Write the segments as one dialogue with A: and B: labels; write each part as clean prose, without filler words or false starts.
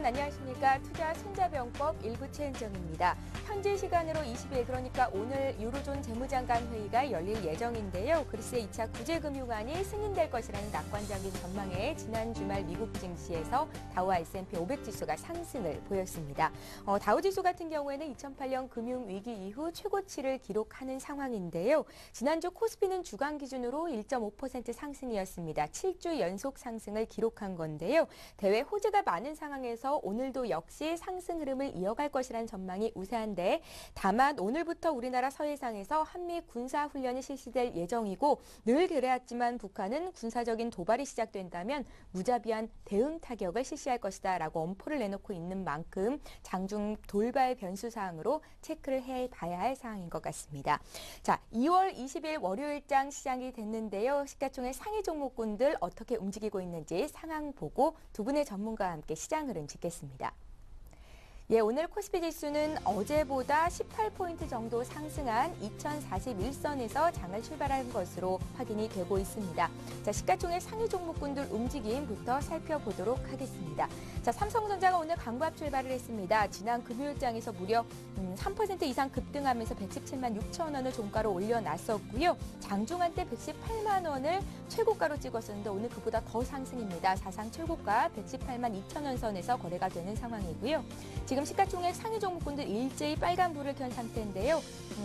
A: 여러분 안녕하십니까. 투자 손자병법 일부 최은정입니다. 현지 시간으로 20일 그러니까 오늘 유로존 재무장관 회의가 열릴 예정인데요. 그리스의 2차 구제금융안이 승인될 것이라는 낙관적인 전망에 지난 주말 미국 증시에서 다우와 S&P 500 지수가 상승을 보였습니다. 다우 지수 같은 경우에는 2008년 금융위기 이후 최고치를 기록하는 상황인데요. 지난주 코스피는 주간 기준으로 1.5% 상승이었습니다. 7주 연속 상승을 기록한 건데요. 대외 호재가 많은 상황에서 오늘도 역시 상승 흐름을 이어갈 것이라는 전망이 우세한데 다만 오늘부터 우리나라 서해상에서 한미 군사훈련이 실시될 예정이고 늘 그래왔지만 북한은 군사적인 도발이 시작된다면 무자비한 대응 타격을 실시할 것이다 라고 엄포를 내놓고 있는 만큼 장중 돌발 변수 사항으로 체크를 해봐야 할 상황인 것 같습니다. 자, 2월 20일 월요일장 시작이 됐는데요. 시가총액 상위 종목군들 어떻게 움직이고 있는지 상황 보고 두 분의 전문가와 함께 시장 흐름 짚겠습니다. 예, 오늘 코스피 지수는 어제보다 18포인트 정도 상승한 2041선에서 장을 출발한 것으로 확인이 되고 있습니다. 자, 시가총액 상위 종목군들 움직임부터 살펴보도록 하겠습니다. 자, 삼성전자가 오늘 강보합 출발을 했습니다. 지난 금요일장에서 무려 3% 이상 급등하면서 117만 6천 원을 종가로 올려놨었고요. 장중한 때 118만 원을 최고가로 찍었었는데 오늘 그보다 더 상승입니다. 사상 최고가 118만 2천 원 선에서 거래가 되는 상황이고요. 지금 시가총액 상위 종목군들 일제히 빨간불을 켠 상태인데요.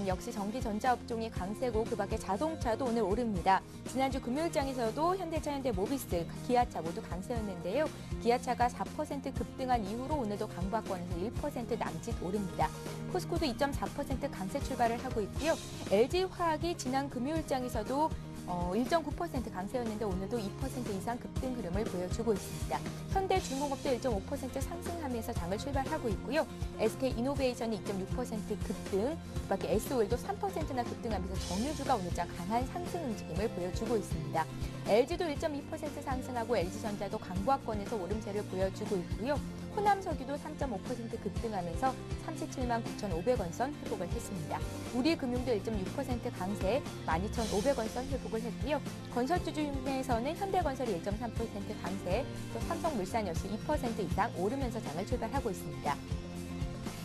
A: 역시 전기 전자업종이 강세고 그 밖에 자동차도 오늘 오릅니다. 지난주 금요일장에서도 현대차, 현대모비스, 기아차 모두 강세였는데요. 기아차가 4% 급등한 이후로 오늘도 강보합권에서 1% 남짓 오릅니다. 포스코도 2.4% 강세 출발을 하고 있고요. LG화학이 지난 금요일장에서도 1.9% 강세였는데 오늘도 2% 이상 급등 흐름을 보여주고 있습니다. 현대중공업도 1.5% 상승하면서 장을 출발하고 있고요. SK이노베이션이 2.6% 급등, 그밖에 SOL도 3%나 급등하면서 정유주가 오늘장 강한 상승 움직임을 보여주고 있습니다. LG도 1.2% 상승하고 LG전자도 강보합권에서 오름세를 보여주고 있고요. 호남석유도 3.5% 급등하면서 37만 9,500원 선 회복을 했습니다. 우리금융도 1.6% 강세 12,500원 선 회복을 했고요. 건설주 중에서는 현대건설이 1.3% 강세, 또 삼성물산 역시 2% 이상 오르면서 장을 출발하고 있습니다.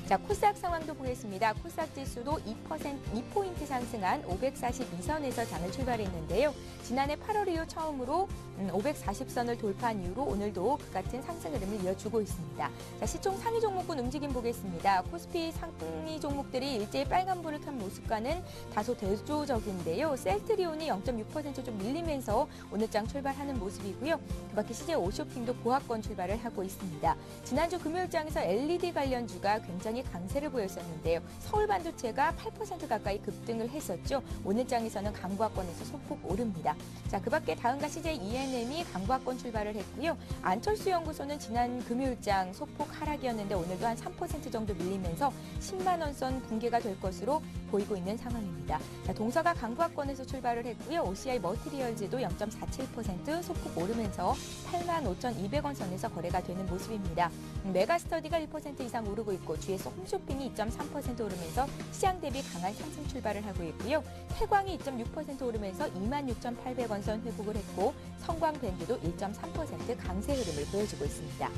A: 자, 코스닥 상황도 보겠습니다. 코스닥 지수도 2포인트 상승한 542선에서 장을 출발했는데요. 지난해 8월 이후 처음으로 540선을 돌파한 이후로 오늘도 그 같은 상승 흐름을 이어주고 있습니다. 자, 시총 상위 종목군 움직임 보겠습니다. 코스피 상위 종목들이 일제히 빨간불을 켠 모습과는 다소 대조적인데요. 셀트리온이 0.6% 좀 밀리면서 오늘장 출발하는 모습이고요. 그 밖에 CJ 오쇼핑도 보합권 출발을 하고 있습니다. 지난주 금요일장에서 LED 관련주가 굉장히 강세를 보였었는데요. 서울반도체가 8% 가까이 급등을 했었죠. 오늘장에서는 강보합권에서 소폭 오릅니다. 자, 그 밖에 다음과 CJ ENM이 강보합권 출발을 했고요. 안철수 연구소는 지난 금요일장 소폭 하락이었는데 오늘도 한 3% 정도 밀리면서 10만 원 선 붕괴가 될 것으로 보이고 있는 상황입니다. 자, 동서가 강보합권에서 출발을 했고요. OCI 머티리얼즈도 0.47% 소폭 오르면서 85,200원 선에서 거래가 되는 모습입니다. 메가스터디가 1% 이상 오르고 있고 GS 홈쇼핑이 2.3% 오르면서 시장 대비 강한 상승 출발을 하고 있고요. 태광이 2.6% 오르면서 26,800원 선 회복을 했고 성광밴드도 1.3% 강세 흐름을 보여주고 있습니다.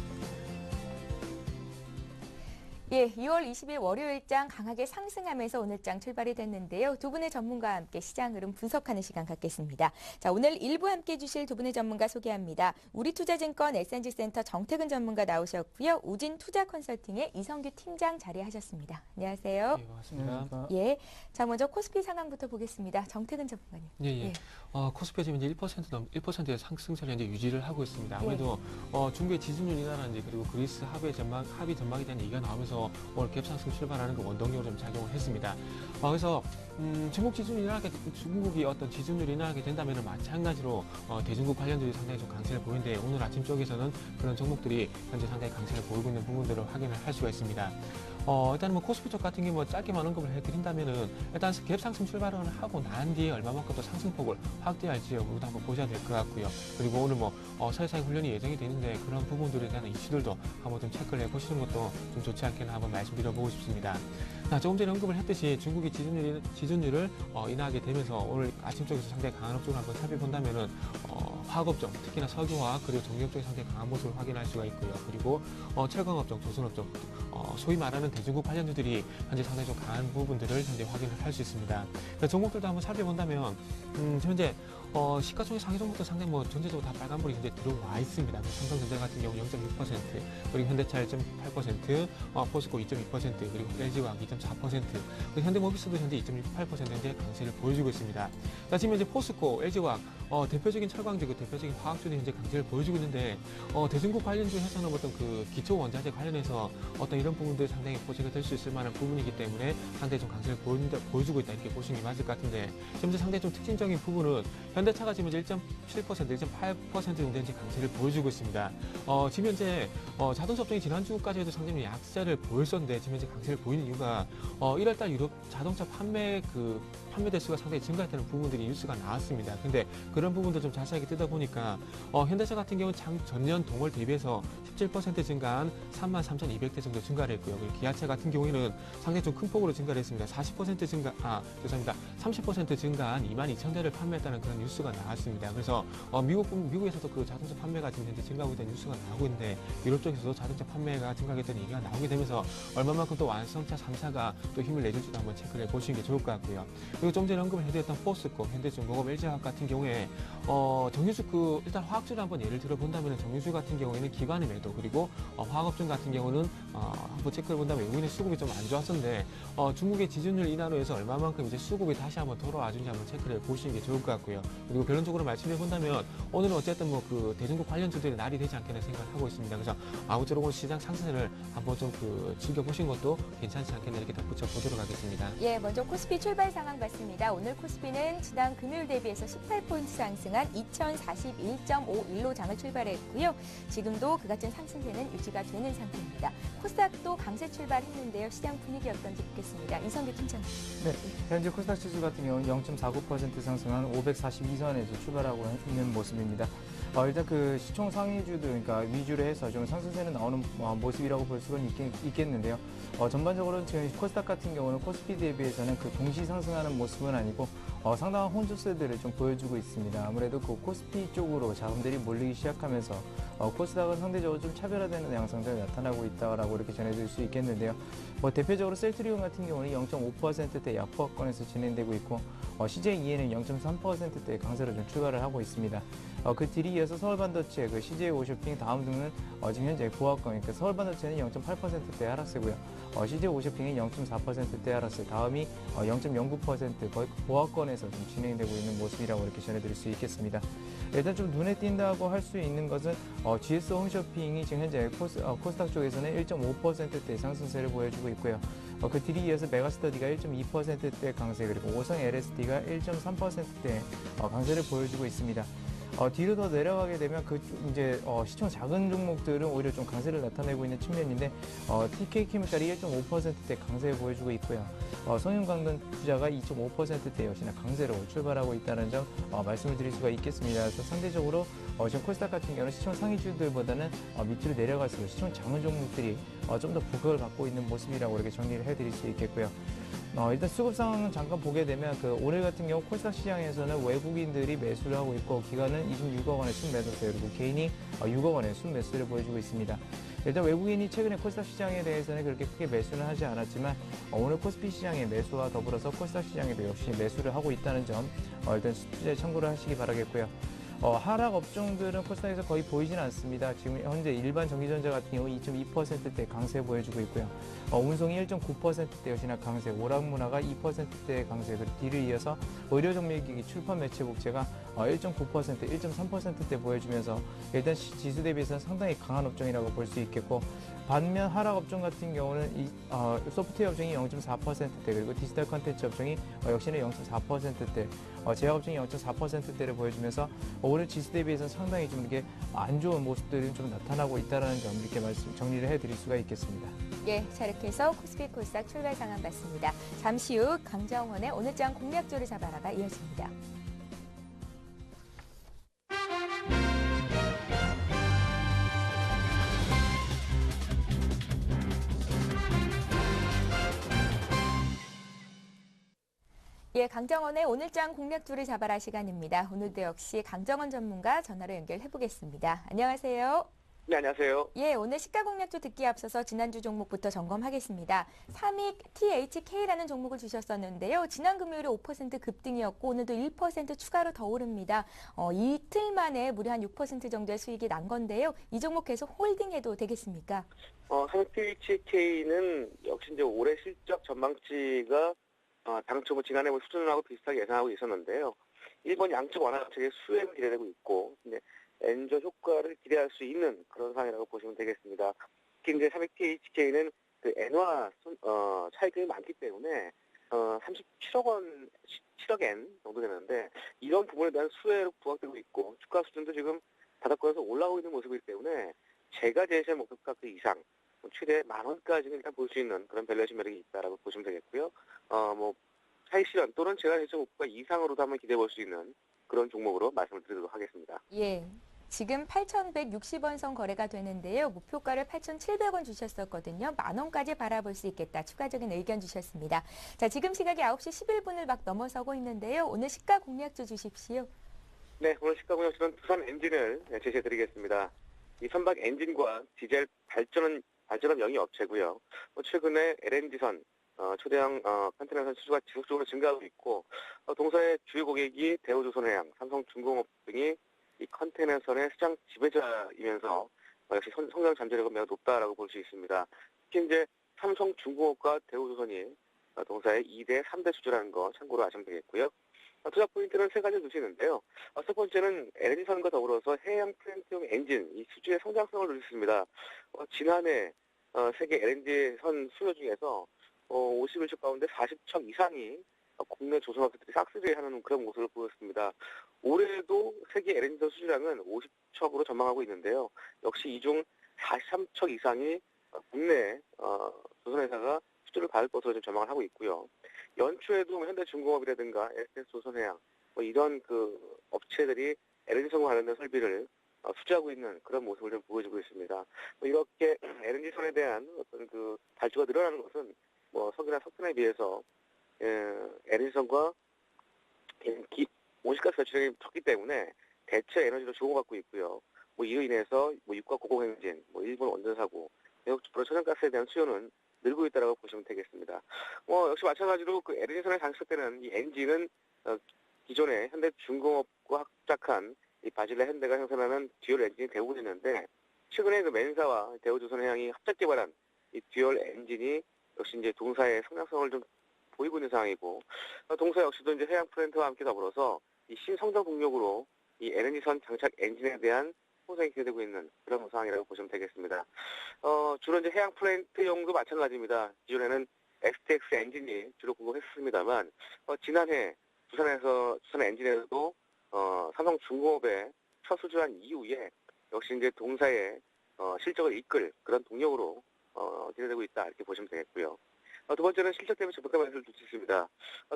A: 예, 2월 20일 월요일장 강하게 상승하면서 오늘장 출발이 됐는데요. 두 분의 전문가와 함께 시장 흐름 분석하는 시간 갖겠습니다. 자, 오늘 1부 함께 해주실 두 분의 전문가 소개합니다. 우리투자증권 S&G센터 정태근 전문가 나오셨고요. 우진투자컨설팅의 이성규 팀장 자리하셨습니다. 안녕하세요.
B: 네, 반갑습니다.
A: 예, 자, 먼저 코스피 상황부터 보겠습니다. 정태근 전문가님.
B: 예. 코스피 지금 이제 1%의 상승세를 이제 유지를 하고 있습니다. 아무래도 중국의 지수율 인하라든지 그리고 그리스 합의 전망에 대한 얘기가 나오면서 오늘 갭상승 출발하는 그 원동력으로 좀 작용을 했습니다. 그래서 중국이 어떤 지수율 인하하게 된다면 마찬가지로 대중국 관련들이 상당히 좀 강세를 보이는데 오늘 아침 쪽에서는 그런 종목들이 현재 상당히 강세를 보이고 있는 부분들을 확인을 할 수가 있습니다. 일단은 코스피 쪽 같은 경우 짧게만 언급을 해드린다면은 일단 갭 상승 출발을 하고 난 뒤에 얼마만큼 또 상승폭을 확대할지 여부도 한번 보셔야 될 것 같고요. 그리고 오늘 서해상에 훈련이 예정이 되는데 그런 부분들에 대한 이슈들도 한번 좀 체크를 해보시는 것도 좀 좋지 않겠나 한번 말씀드려보고 싶습니다. 조금 전에 언급을 했듯이 중국이 지준율을 인하하게 되면서 오늘 아침 쪽에서 상당히 강한 업종을 한번 살펴본다면은 화학업종, 특히나 석유화학 그리고 정유업 쪽이 상당히 강한 모습을 확인할 수가 있고요. 그리고 철강업종, 조선업종, 소위 말하는 대중국 관련주들이 현재 상당히 좀 강한 부분들을 현재 확인을 할 수 있습니다. 종목들도 한번 살펴본다면 현재 시가총액 상위 종목도 상당히 전체적으로 다 빨간불이 현재 들어와 있습니다. 삼성전자 같은 경우 0.6%, 그리고 현대차 1.8%, 포스코 2.2%, 그리고 LG화학 2.4%, 그리고 현대모비스도 현재 2.68% 현재 강세를 보여주고 있습니다. 자, 지금 현재 포스코, LG화학 대표적인 철강주, 대표적인 화학주들이 현재 강세를 보여주고 있는데 대중국 관련주에서는 어떤 그 기초 원자재 관련해서 어떤 이런 부분들 상당히 호재가 될 수 있을 만한 부분이기 때문에 상당히 좀 강세를 보여주고 있다 이렇게 보시는 게 맞을 것 같은데 현재 상당히 좀 특징적인 부분은 현대차가 지금 1.7%, 1.8% 정도 현재 강세를 보여주고 있습니다. 지금 현재 자동차 업종이 지난주까지도 상당히 약세를 보였었는데 지금 현재 강세를 보이는 이유가 1월달 유럽 자동차 판매 대수가 상당히 증가했다는 부분들이 뉴스가 나왔습니다. 근데 그런 부분도 좀 자세하게 뜯어보니까 현대차 같은 경우는 전년 동월 대비해서 17% 증가한 33,200대 정도 증가를 했고요. 그리고 기아차 같은 경우에는 상당히 좀 큰 폭으로 증가를 했습니다. 40% 증가, 30% 증가한 22,000대를 판매했다는 그런 뉴스가 나왔습니다. 그래서 미국에서도 그 자동차 판매가 지금 현재 증가하고 있다는 뉴스가 나오고 있는데 유럽 쪽에서도 자동차 판매가 증가하겠다는 얘기가 나오게 되면서 얼마만큼 또 완성차 3사가 또 힘을 내줄지도 한번 체크를 해보시는 게 좋을 것 같고요. 그리고 좀 전에 언급을 해드렸던 포스코, 현대중공업, LG화학 같은 경우에 정유주 일단 화학주를 한번 예를 들어본다면 정유주 같은 경우에는 기관의 매도 그리고 화학업종 같은 경우는 한번 체크를 본다면 외국인의 수급이 좀 안 좋았었는데 중국의 지준율 인하로 해서 얼마만큼 이제 수급이 다시 한번 돌아와준지 한번 체크를 해보시는 게 좋을 것 같고요. 그리고 결론적으로 말씀해 본다면 오늘은 어쨌든 그 대중국 관련주들이 날이 되지 않겠나 생각을 하고 있습니다. 그래서 아무쪼록 오늘 시장 상승을 한번 좀 즐겨보신 것도 괜찮지 않겠나 이렇게 덧붙여 보도록 하겠습니다.
A: 예, 먼저 코스피 출발 상황 봤습니다. 오늘 코스피는 지난 금요일 대비해서 18포인트 상승한 2041.51로 장을 출발했고요. 지금도 그 같은 상승세는 유지가 되는 상태입니다. 코스닥도 강세 출발했는데요. 시장 분위기 어떤지 보겠습니다. 이성규 팀장님.
C: 네, 현재 코스닥 지수 같은 경우는 0.49% 상승한 542선에서 출발하고 있는 모습입니다. 일단 그 시총 상위주들, 그러니까 위주로 해서 좀 상승세는 나오는 모습이라고 볼 수가 있겠는데요. 전반적으로 지금 코스닥 같은 경우는 코스피 대비해서는 그 동시 상승하는 모습은 아니고 상당한 혼조세들을 좀 보여주고 있습니다. 아무래도 그 코스피 쪽으로 자금들이 몰리기 시작하면서 코스닥은 상대적으로 좀 차별화되는 양상들이 나타나고 있다라고 이렇게 전해드릴 수 있겠는데요. 대표적으로 셀트리온 같은 경우는 0.5%대 약보합권에서 진행되고 있고 CJEN은 0.3%대 강세로 좀 출발을 하고 있습니다. 그 뒤에 이어서 서울반도체, 그 CJ 오쇼핑 다음 등은 지금 현재 보합권, 그러니까 서울반도체는 0.8%대 하락세고요. CJ 오쇼핑이 0.4%대 하락세, 다음이 0.09% 거의 보합권에서 좀 진행되고 있는 모습이라고 이렇게 전해드릴 수 있겠습니다. 일단 좀 눈에 띈다고 할 수 있는 것은 GS 홈쇼핑이 지금 현재 코스닥 쪽에서는 1.5%대 상승세를 보여주고 있고요. 그 뒤에 이어서 메가스터디가 1.2%대 강세, 그리고 오성 LSD가 1.3%대 강세를 보여주고 있습니다. 뒤로 더 내려가게 되면 이제 시총 작은 종목들은 오히려 좀 강세를 나타내고 있는 측면인데 TK케미칼이 1.5%대 강세 보여주고 있고요. 성균관광 투자가 2.5%대 역시나 강세로 출발하고 있다는 점 말씀을 드릴 수가 있겠습니다. 그래서 상대적으로 지금 코스닥 같은 경우는 시총 상위주들보다는 밑으로 내려갈수록 시총 작은 종목들이 좀 더 부각을 갖고 있는 모습이라고 이렇게 정리를 해드릴 수 있겠고요. 일단 수급 상황은 잠깐 보게 되면 오늘 같은 경우 코스닥 시장에서는 외국인들이 매수를 하고 있고 기관은 26억 원의 순매도세, 그리고 개인이 6억 원의 순매수를 보여주고 있습니다. 일단 외국인이 최근에 코스닥 시장에 대해서는 그렇게 크게 매수는 하지 않았지만 오늘 코스피 시장의 매수와 더불어서 코스닥 시장에도 역시 매수를 하고 있다는 점 일단 투자에 참고를 하시기 바라겠고요. 하락 업종들은 코스닥에서 거의 보이진 않습니다. 지금 현재 일반 전기전자 같은 경우 2.2%대 강세 보여주고 있고요. 운송이 1.9%대 역시나 강세, 오락문화가 2%대 강세, 그리고 뒤를 이어서 의료정밀기기, 출판 매체복제가 1.9%, 1.3%대 보여주면서 일단 지수 대비해서는 상당히 강한 업종이라고 볼 수 있겠고, 반면 하락 업종 같은 경우는 소프트웨어 업종이 0.4%대, 그리고 디지털 컨텐츠 업종이 역시나 0.4%대, 제약 업종이 0.4%대를 보여주면서 오늘 지수 대비해서 상당히 좀 이렇게 안 좋은 모습들이 좀 나타나고 있다는 점 이렇게 정리를 해드릴 수가 있겠습니다.
A: 예, 자 이렇게 해서 코스피 코스닥 출발 상황 봤습니다. 잠시 후 강정원의 오늘장 공략조를 잡아라가 이어집니다. 예, 강정원의 오늘장 공략주를 잡아라 시간입니다. 오늘도 역시 강정원 전문가 전화로 연결해 보겠습니다. 안녕하세요.
D: 네, 안녕하세요.
A: 예, 오늘 시가 공략주 듣기에 앞서서 지난주 종목부터 점검하겠습니다. 삼익 THK라는 종목을 주셨었는데요. 지난 금요일에 5% 급등이었고 오늘도 1% 추가로 더 오릅니다. 이틀 만에 무려 한 6% 정도의 수익이 난 건데요. 이 종목 계속 홀딩해도 되겠습니까?
D: 삼익 THK는 역시 이제 올해 실적 전망치가 당초 지난해 수준하고 비슷하게 예상하고 있었는데요. 일본 양측 완화 정책의 수혜를 기대되고 있고, 이제 엔저 효과를 기대할 수 있는 그런 상황이라고 보시면 되겠습니다. 특히 이제 삼익 THK는 그 엔화 차익이 많기 때문에 37억 원, 7억 엔 정도 되는데 이런 부분에 대한 수혜로 부각되고 있고 주가 수준도 지금 바닥권에서 올라오고 있는 모습이기 때문에 제가 제시한 목표가 그 이상 최대 10,000원까지는 일단 볼 수 있는 그런 밸류에이션 매력이 있다라고 보시면 되겠고요. 차익 실현 또는 제가 제시한 목표가 이상으로도 한번 기대해 볼 수 있는 그런 종목으로 말씀을 드리도록 하겠습니다.
A: 예. 지금 8,160원 선 거래가 되는데요. 목표가를 8,700원 주셨었거든요. 10,000원까지 바라볼 수 있겠다. 추가적인 의견 주셨습니다. 자, 지금 시각이 9시 11분을 막 넘어서고 있는데요. 오늘 시가 공략주 주십시오.
D: 네, 오늘 시가 공략주는 두산 엔진을 제시해 드리겠습니다. 이 선박 엔진과 디젤 발전원 영위 업체고요. 최근에 LNG선 초대형 컨테이너선 수주가 지속적으로 증가하고 있고 동사의 주요 고객이 대우조선해양, 삼성중공업 등이 이 컨테이너선의 시장 지배자이면서 역시 성장 잠재력은 매우 높다라고 볼 수 있습니다. 특히 이제 삼성중공업과 대우조선이 동사의 2대, 3대 수주라는 거 참고로 아시면 되겠고요. 투자 포인트는 세 가지 두시는데요. 첫 번째는 LNG선과 더불어서 해양 플랜트용 엔진, 이 수주의 성장성을 누렸습니다. 지난해 세계 LNG선 수요 중에서 51척 가운데 40척 이상이 국내 조선업체들이 싹쓸이 하는 그런 모습을 보였습니다. 올해도 세계 LNG선 수주량은 50척으로 전망하고 있는데요. 역시 이 중 43척 이상이 국내 조선회사가 수주를 받을 것으로 전망을 하고 있고요. 연초에도 현대중공업이라든가 SS조선해양 이런 그 업체들이 LNG선과 관련된 설비를 수주하고 있는 그런 모습을 좀 보여주고 있습니다. 이렇게 LNG선에 대한 어떤 그 발주가 늘어나는 것은 석유나 석탄에 비해서 LNG선과 온실가스 배출량이 적기 때문에 대체 에너지로 주고받고 있고요. 이로 인해서 육가 고공행진, 일본 원전사고, 계속적으로 천연가스에 대한 수요는 늘고 있다고 보시면 되겠습니다. 역시 마찬가지로 그 LNG선에 장착되는 이 엔진은 기존의 현대중공업과 합작한 이 바질레 현대가 생산하는 듀얼 엔진이 대부분이었는데 최근에 그 맨사와 대우조선해양이 합작 개발한 이 듀얼 엔진이 역시 이제 동사의 성장성을 좀 보이고 있는 상황이고 동사 역시도 이제 해양 플랜트와 함께 더불어서 이 신성장 동력으로 이 LNG선 장착 엔진에 대한 호성이 기대되고 있는 그런 상황이라고 보시면 되겠습니다. 주로 이제 해양 플랜트용도 마찬가지입니다. 기존에는 STX 엔진이 주로 공급했습니다만 지난해 두산 엔진에서도 삼성중공업에 첫 수주한 이후에 역시 이제 동사의 실적을 이끌 그런 동력으로 기대되고 있다 이렇게 보시면 되겠고요. 두 번째는 실적 대비 적극적 매수를 둘 수 있습니다.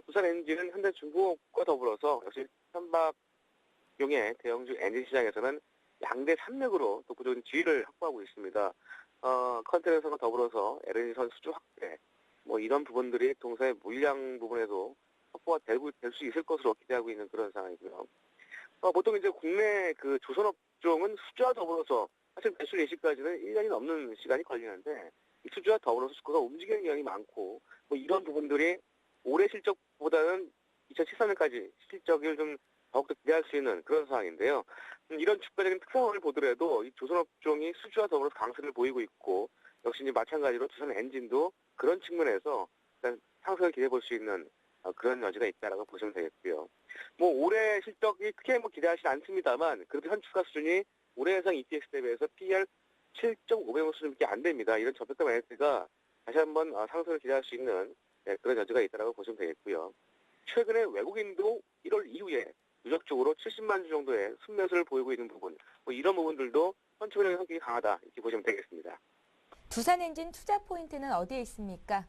D: 두산 엔진은 현대중공업과 더불어서 역시 선박용의 대형주 엔진 시장에서는 양대 산맥으로 독보적인 지위를 확보하고 있습니다. 컨테이너선과 더불어서 LNG선 수주 확대, 이런 부분들이 동사의 물량 부분에도 확보가 될 수 있을 것으로 기대하고 있는 그런 상황이고요. 보통 이제 국내 그 조선업종은 수주와 더불어서 사실 매출 예시까지는 1년이 넘는 시간이 걸리는데 이 수주와 더불어서 주가가 움직이는 경향이 많고 이런 부분들이 올해 실적보다는 2013년까지 실적을 좀 더욱더 기대할 수 있는 그런 상황인데요. 이런 주가적인 특성을 보더라도 이 조선업종이 수주와 더불어서 강세를 보이고 있고 역시 이제 마찬가지로 두산 엔진도 그런 측면에서 일단 상승을 기대해 볼 수 있는 그런 여지가 있다라고 보시면 되겠고요. 올해 실적이 크게 기대하시지 않습니다만 그래도 현 주가 수준이 올해 예상 EPS 대비해서 PER 7.5배용 수준밖에 안 됩니다. 이런 저평가 매매가 다시 한번 상승을 기대할 수 있는 그런 여지가 있다라고 보시면 되겠고요. 최근에 외국인도 1월 이후에 누적적으로 70만 주 정도의 순매수를 보이고 있는 부분, 이런 부분들도 선초적인 성격이 강하다 이렇게 보시면 되겠습니다.
A: 두산 엔진 투자 포인트는 어디에 있습니까?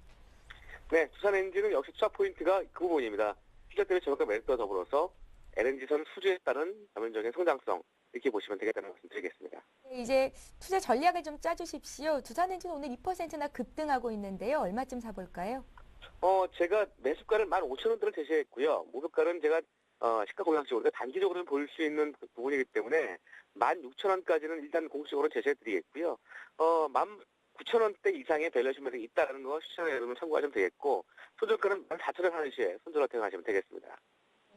D: 네, 두산 엔진은 역시 투자 포인트가 그 부분입니다. 실적 대비 저평가 매력과 더불어서 LNG선 수주에 따른 자본적인 성장성 이렇게 보시면 되겠다는 말씀 드리겠습니다.
A: 이제 투자 전략을 좀 짜주십시오. 두산 엔진 오늘 2%나 급등하고 있는데요. 얼마쯤 사볼까요?
D: 제가 매수가를 15,000원대를 제시했고요. 목표가는 제가 시가 공략적으로 단기적으로는 볼 수 있는 부분이기 때문에 16,000원까지는 일단 공식적으로 제시해 드리겠고요. 19,000원대 이상의 밸류에이션 매력이 있다는 거 시청자 여러분 참고하시면 되겠고, 손절가는 14,000원 하는 시에 손절로 대응하시면 되겠습니다.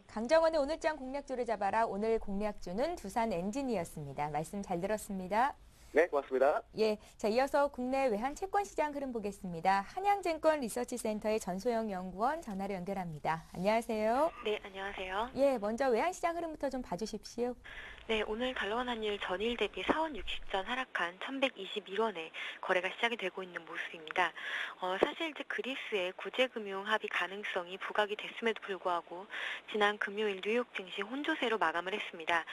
A: 강정원의 오늘장 공략주를 잡아라. 오늘 공략주는 두산 엔진이었습니다. 말씀 잘 들었습니다.
D: 네, 고맙습니다.
A: 예, 자 이어서 국내 외환 채권 시장 흐름 보겠습니다. 한양증권 리서치센터의 전소영 연구원 전화로 연결합니다. 안녕하세요.
E: 네, 안녕하세요.
A: 예, 먼저 외환 시장 흐름부터 좀 봐주십시오.
E: 네, 오늘 달러원 환율 전일 대비 4원 60전 하락한 1121원에 거래가 시작이 되고 있는 모습입니다. 사실 이제 그리스의 구제금융 합의 가능성이 부각이 됐음에도 불구하고 지난 금요일 뉴욕 증시 혼조세로 마감을 했습니다.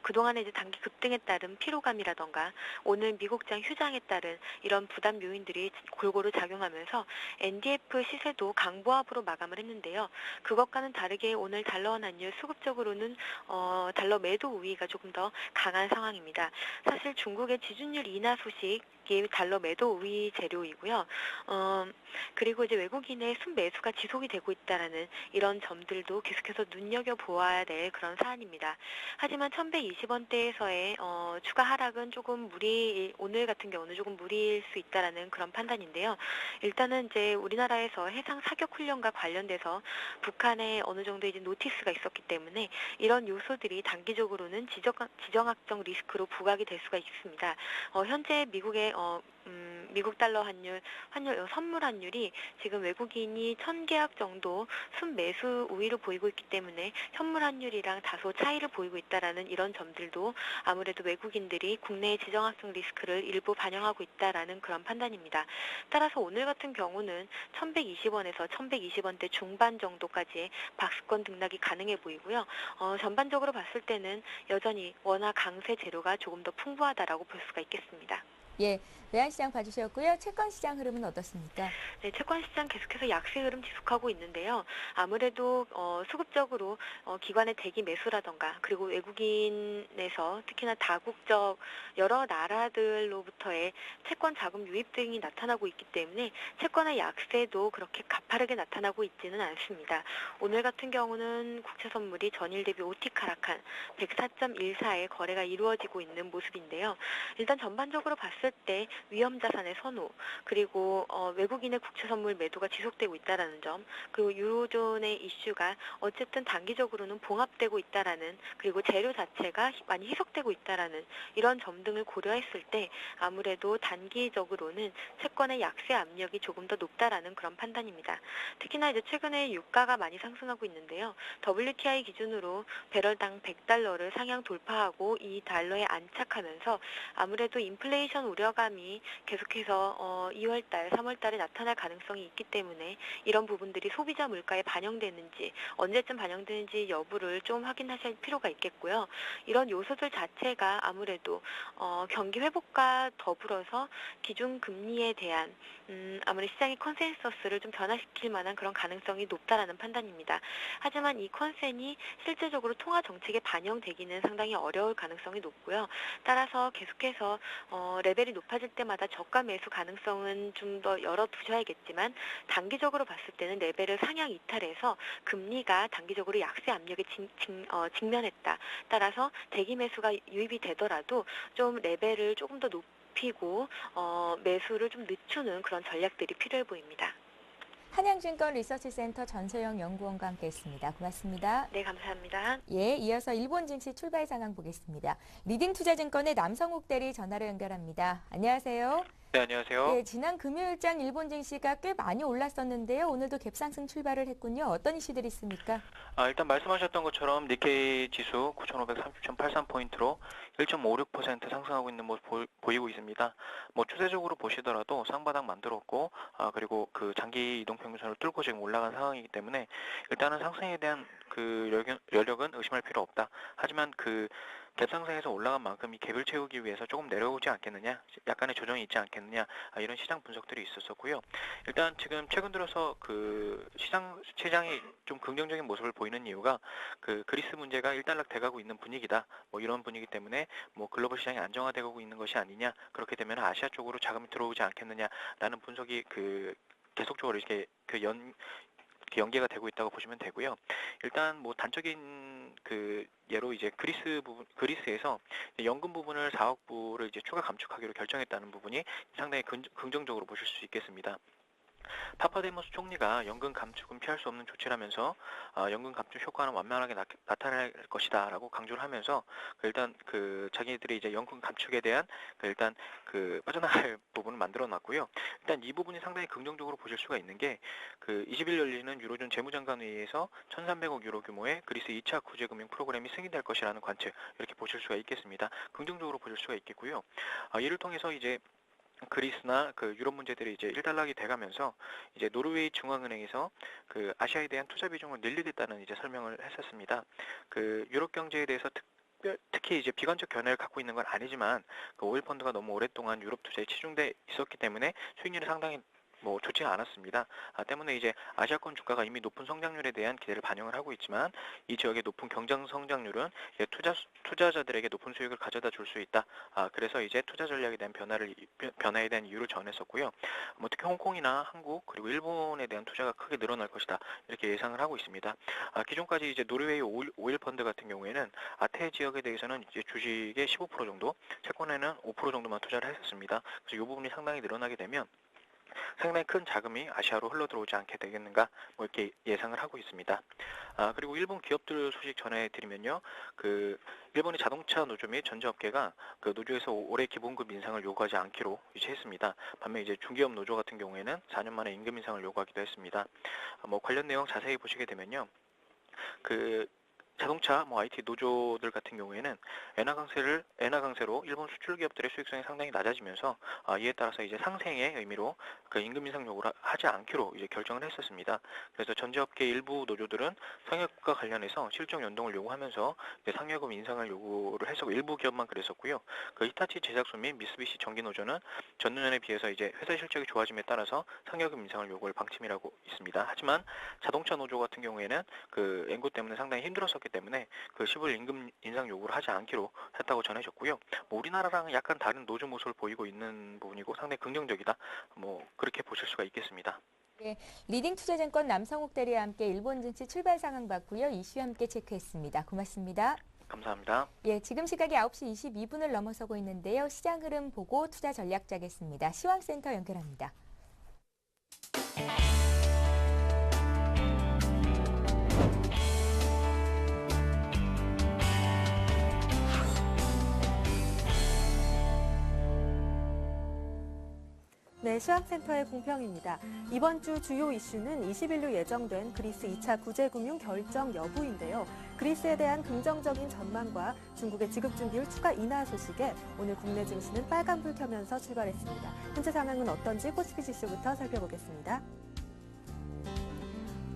E: 그동안에 이제 단기 급등에 따른 피로감이라던가 오늘 미국장 휴장에 따른 이런 부담 요인들이 골고루 작용하면서 NDF 시세도 강보합으로 마감을 했는데요. 그것과는 다르게 오늘 달러원 환율 수급적으로는 달러 매도 우위가 조금 더 강한 상황입니다. 사실 중국의 지준율 인하 소식이 달러 매도 우위 재료이고요. 그리고 이제 외국인의 순매수가 지속이 되고 있다라는 이런 점들도 계속해서 눈여겨보아야 될 그런 사안입니다. 하지만 1120원대에서의 추가 하락은 조금 오늘 같은 경우는 조금 무리일 수 있다라는 그런 판단인데요. 일단은 이제 우리나라에서 해상 사격 훈련과 관련돼서 북한에 어느 정도 이제 노티스가 있었기 때문에 이런 요소들이 단기적으로는 지정학적 리스크로 부각이 될 수가 있습니다. 현재 미국의 미국 달러 환율 선물 환율이 지금 외국인이 1000계약 정도 순매수 우위로 보이고 있기 때문에 현물 환율이랑 다소 차이를 보이고 있다라는 이런 점들도 아무래도 외국인들이 국내의 지정학적 리스크를 일부 반영하고 있다라는 그런 판단입니다. 따라서 오늘 같은 경우는 1120원에서 1120원대 중반 정도까지의 박스권 등락이 가능해 보이고요. 전반적으로 봤을 때는 여전히 원화 강세 재료가 조금 더 풍부하다라고 볼 수가 있겠습니다.
A: 예, 외환시장 봐주셨고요. 채권시장 흐름은 어떻습니까?
E: 네, 채권시장 계속해서 약세 흐름 지속하고 있는데요. 아무래도 수급적으로 기관의 대기 매수라던가 그리고 외국인에서 특히나 다국적 여러 나라들로부터의 채권 자금 유입 등이 나타나고 있기 때문에 채권의 약세도 그렇게 가파르게 나타나고 있지는 않습니다. 오늘 같은 경우는 국채 선물이 전일 대비 오틱 하락한 104.14의 거래가 이루어지고 있는 모습인데요. 일단 전반적으로 봤을 때 위험 자산의 선호, 그리고 외국인의 국채 선물 매도가 지속되고 있다라는 점, 그리고 유로존의 이슈가 어쨌든 단기적으로는 봉합되고 있다라는, 그리고 재료 자체가 많이 희석되고 있다라는 이런 점 등을 고려했을 때 아무래도 단기적으로는 채권의 약세 압력이 조금 더 높다라는 그런 판단입니다. 특히나 이제 최근에 유가가 많이 상승하고 있는데요. WTI 기준으로 배럴당 100달러를 상향 돌파하고 이 달러에 안착하면서 아무래도 인플레이션 우려감이 계속해서 2월달, 3월달에 나타날 가능성이 있기 때문에 이런 부분들이 소비자 물가에 반영되는지 언제쯤 반영되는지 여부를 좀 확인하실 필요가 있겠고요. 이런 요소들 자체가 아무래도 경기 회복과 더불어서 기준 금리에 대한 아무래도 시장의 컨센서스를 좀 변화시킬 만한 그런 가능성이 높다라는 판단입니다. 하지만 이 컨센이 실제적으로 통화 정책에 반영되기는 상당히 어려울 가능성이 높고요. 따라서 계속해서 레벨이 높아질 때마다 저가 매수 가능성은 좀 더 열어두셔야겠지만 단기적으로 봤을 때는 레벨을 상향 이탈해서 금리가 단기적으로 약세 압력에 직면했다. 따라서 대기 매수가 유입이 되더라도 좀 레벨을 조금 더 높이고 매수를 좀 늦추는 그런 전략들이 필요해 보입니다.
A: 한양증권 리서치센터 전소영 연구원과 함께했습니다. 고맙습니다.
E: 네, 감사합니다.
A: 예, 이어서 일본 증시 출발 상황 보겠습니다. 리딩투자증권의 남성욱 대리 전화로 연결합니다. 안녕하세요.
F: 네, 안녕하세요.
A: 예, 지난 금요일장 일본 증시가 꽤 많이 올랐었는데요. 오늘도 갭상승 출발을 했군요. 어떤 이슈들이 있습니까?
F: 일단 말씀하셨던 것처럼 니케이 지수 9,530.83포인트로 1.56% 상승하고 있는 모습 보이고 있습니다. 추세적으로 보시더라도 쌍바닥 만들었고, 그리고 그 장기 이동평균선을 뚫고 지금 올라간 상황이기 때문에 일단은 상승에 대한 그 여력은 의심할 필요 없다. 하지만 그 갭 상승에서 올라간 만큼 이 갭을 채우기 위해서 조금 내려오지 않겠느냐, 약간의 조정이 있지 않겠느냐, 이런 시장 분석들이 있었었고요. 일단 지금 최근 들어서 그 시장이 좀 긍정적인 모습을 보이는 이유가 그 그리스 문제가 일단락 돼가고 있는 분위기다. 이런 분위기 때문에 글로벌 시장이 안정화되고 있는 것이 아니냐, 그렇게 되면 아시아 쪽으로 자금이 들어오지 않겠느냐라는 분석이 그 계속적으로 이렇게 이렇게 연계가 되고 있다고 보시면 되고요. 일단 뭐 단적인 그 예로 이제 그리스에서 연금 부분을 4억 불을 이제 추가 감축하기로 결정했다는 부분이 상당히 긍정적으로 보실 수 있겠습니다. 파파데모스 총리가 연금 감축은 피할 수 없는 조치라면서 연금 감축 효과는 완만하게 나타날 것이다라고 강조를 하면서 일단 자기들이 이제 연금 감축에 대한 일단 빠져나갈 부분을 만들어 놨고요. 일단 이 부분이 상당히 긍정적으로 보실 수가 있는 게 20일 열리는 유로존 재무장관회의에서 1,300억 유로 규모의 그리스 2차 구제금융 프로그램이 승인될 것이라는 관측 이렇게 보실 수가 있겠습니다. 긍정적으로 보실 수가 있겠고요. 이를 통해서 이제 그리스나 유럽 문제들이 이제 일단락이 돼가면서 이제 노르웨이 중앙은행에서 아시아에 대한 투자 비중을 늘리겠다는 이제 설명을 했었습니다. 유럽 경제에 대해서 특히 이제 비관적 견해를 갖고 있는 건 아니지만 오일 펀드가 너무 오랫동안 유럽 투자에 치중돼 있었기 때문에 수익률이 상당히 좋지 않았습니다. 때문에 이제 아시아권 주가가 이미 높은 성장률에 대한 기대를 반영을 하고 있지만 이 지역의 높은 경장 성장률은 투자자들에게 높은 수익을 가져다 줄 수 있다. 그래서 이제 투자 전략에 대한 변화에 대한 이유를 전했었고요. 특히 홍콩이나 한국 그리고 일본에 대한 투자가 크게 늘어날 것이다. 이렇게 예상을 하고 있습니다. 기존까지 이제 노르웨이 오일 펀드 같은 경우에는 아태 지역에 대해서는 이제 주식의 15% 정도, 채권에는 5% 정도만 투자를 했었습니다. 그래서 이 부분이 상당히 늘어나게 되면 상당히 큰 자금이 아시아로 흘러들어오지 않게 되겠는가 이렇게 예상을 하고 있습니다. 그리고 일본 기업들 소식 전해드리면요. 일본의 자동차 노조 및 전자업계가 노조에서 올해 기본급 인상을 요구하지 않기로 유치했습니다. 반면 이제 중기업 노조 같은 경우에는 4년 만에 임금 인상을 요구하기도 했습니다. 관련 내용 자세히 보시게 되면요. 자동차, IT 노조들 같은 경우에는 엔화 강세로 일본 수출 기업들의 수익성이 상당히 낮아지면서 이에 따라서 이제 상생의 의미로 임금 인상 요구를 하지 않기로 이제 결정을 했었습니다. 그래서 전자업계 일부 노조들은 상여금과 관련해서 실적 연동을 요구하면서 이제 상여금 인상을 요구를 했었고 일부 기업만 그랬었고요. 히타치 제작소 및 미쓰비시 전기 노조는 전년에 비해서 이제 회사 실적이 좋아짐에 따라서 상여금 인상을 요구할 방침이라고 있습니다. 하지만 자동차 노조 같은 경우에는 엔고 때문에 상당히 힘들었었기 때문에 15일 임금 인상 요구를 하지 않기로 했다고 전해졌고요. 우리나라랑은 약간 다른 노조 모습을 보이고 있는 부분이고 상당히 긍정적이다. 그렇게 보실 수가 있겠습니다.
A: 네, 리딩 투자증권 남성욱 대리와 함께 일본 증시 출발 상황 봤고요. 이슈와 함께 체크했습니다. 고맙습니다.
F: 감사합니다.
A: 예, 지금 시각이 9시 22분을 넘어서고 있는데요. 시장 흐름 보고 투자 전략 짜겠습니다. 시황센터 연결합니다.
G: 네, 시황센터의 공평입니다. 이번 주 주요 이슈는 20일로 예정된 그리스 2차 구제금융 결정 여부인데요. 그리스에 대한 긍정적인 전망과 중국의 지급 준비율 추가 인하 소식에 오늘 국내 증시는 빨간불 켜면서 출발했습니다. 현재 상황은 어떤지 코스피 지수부터 살펴보겠습니다.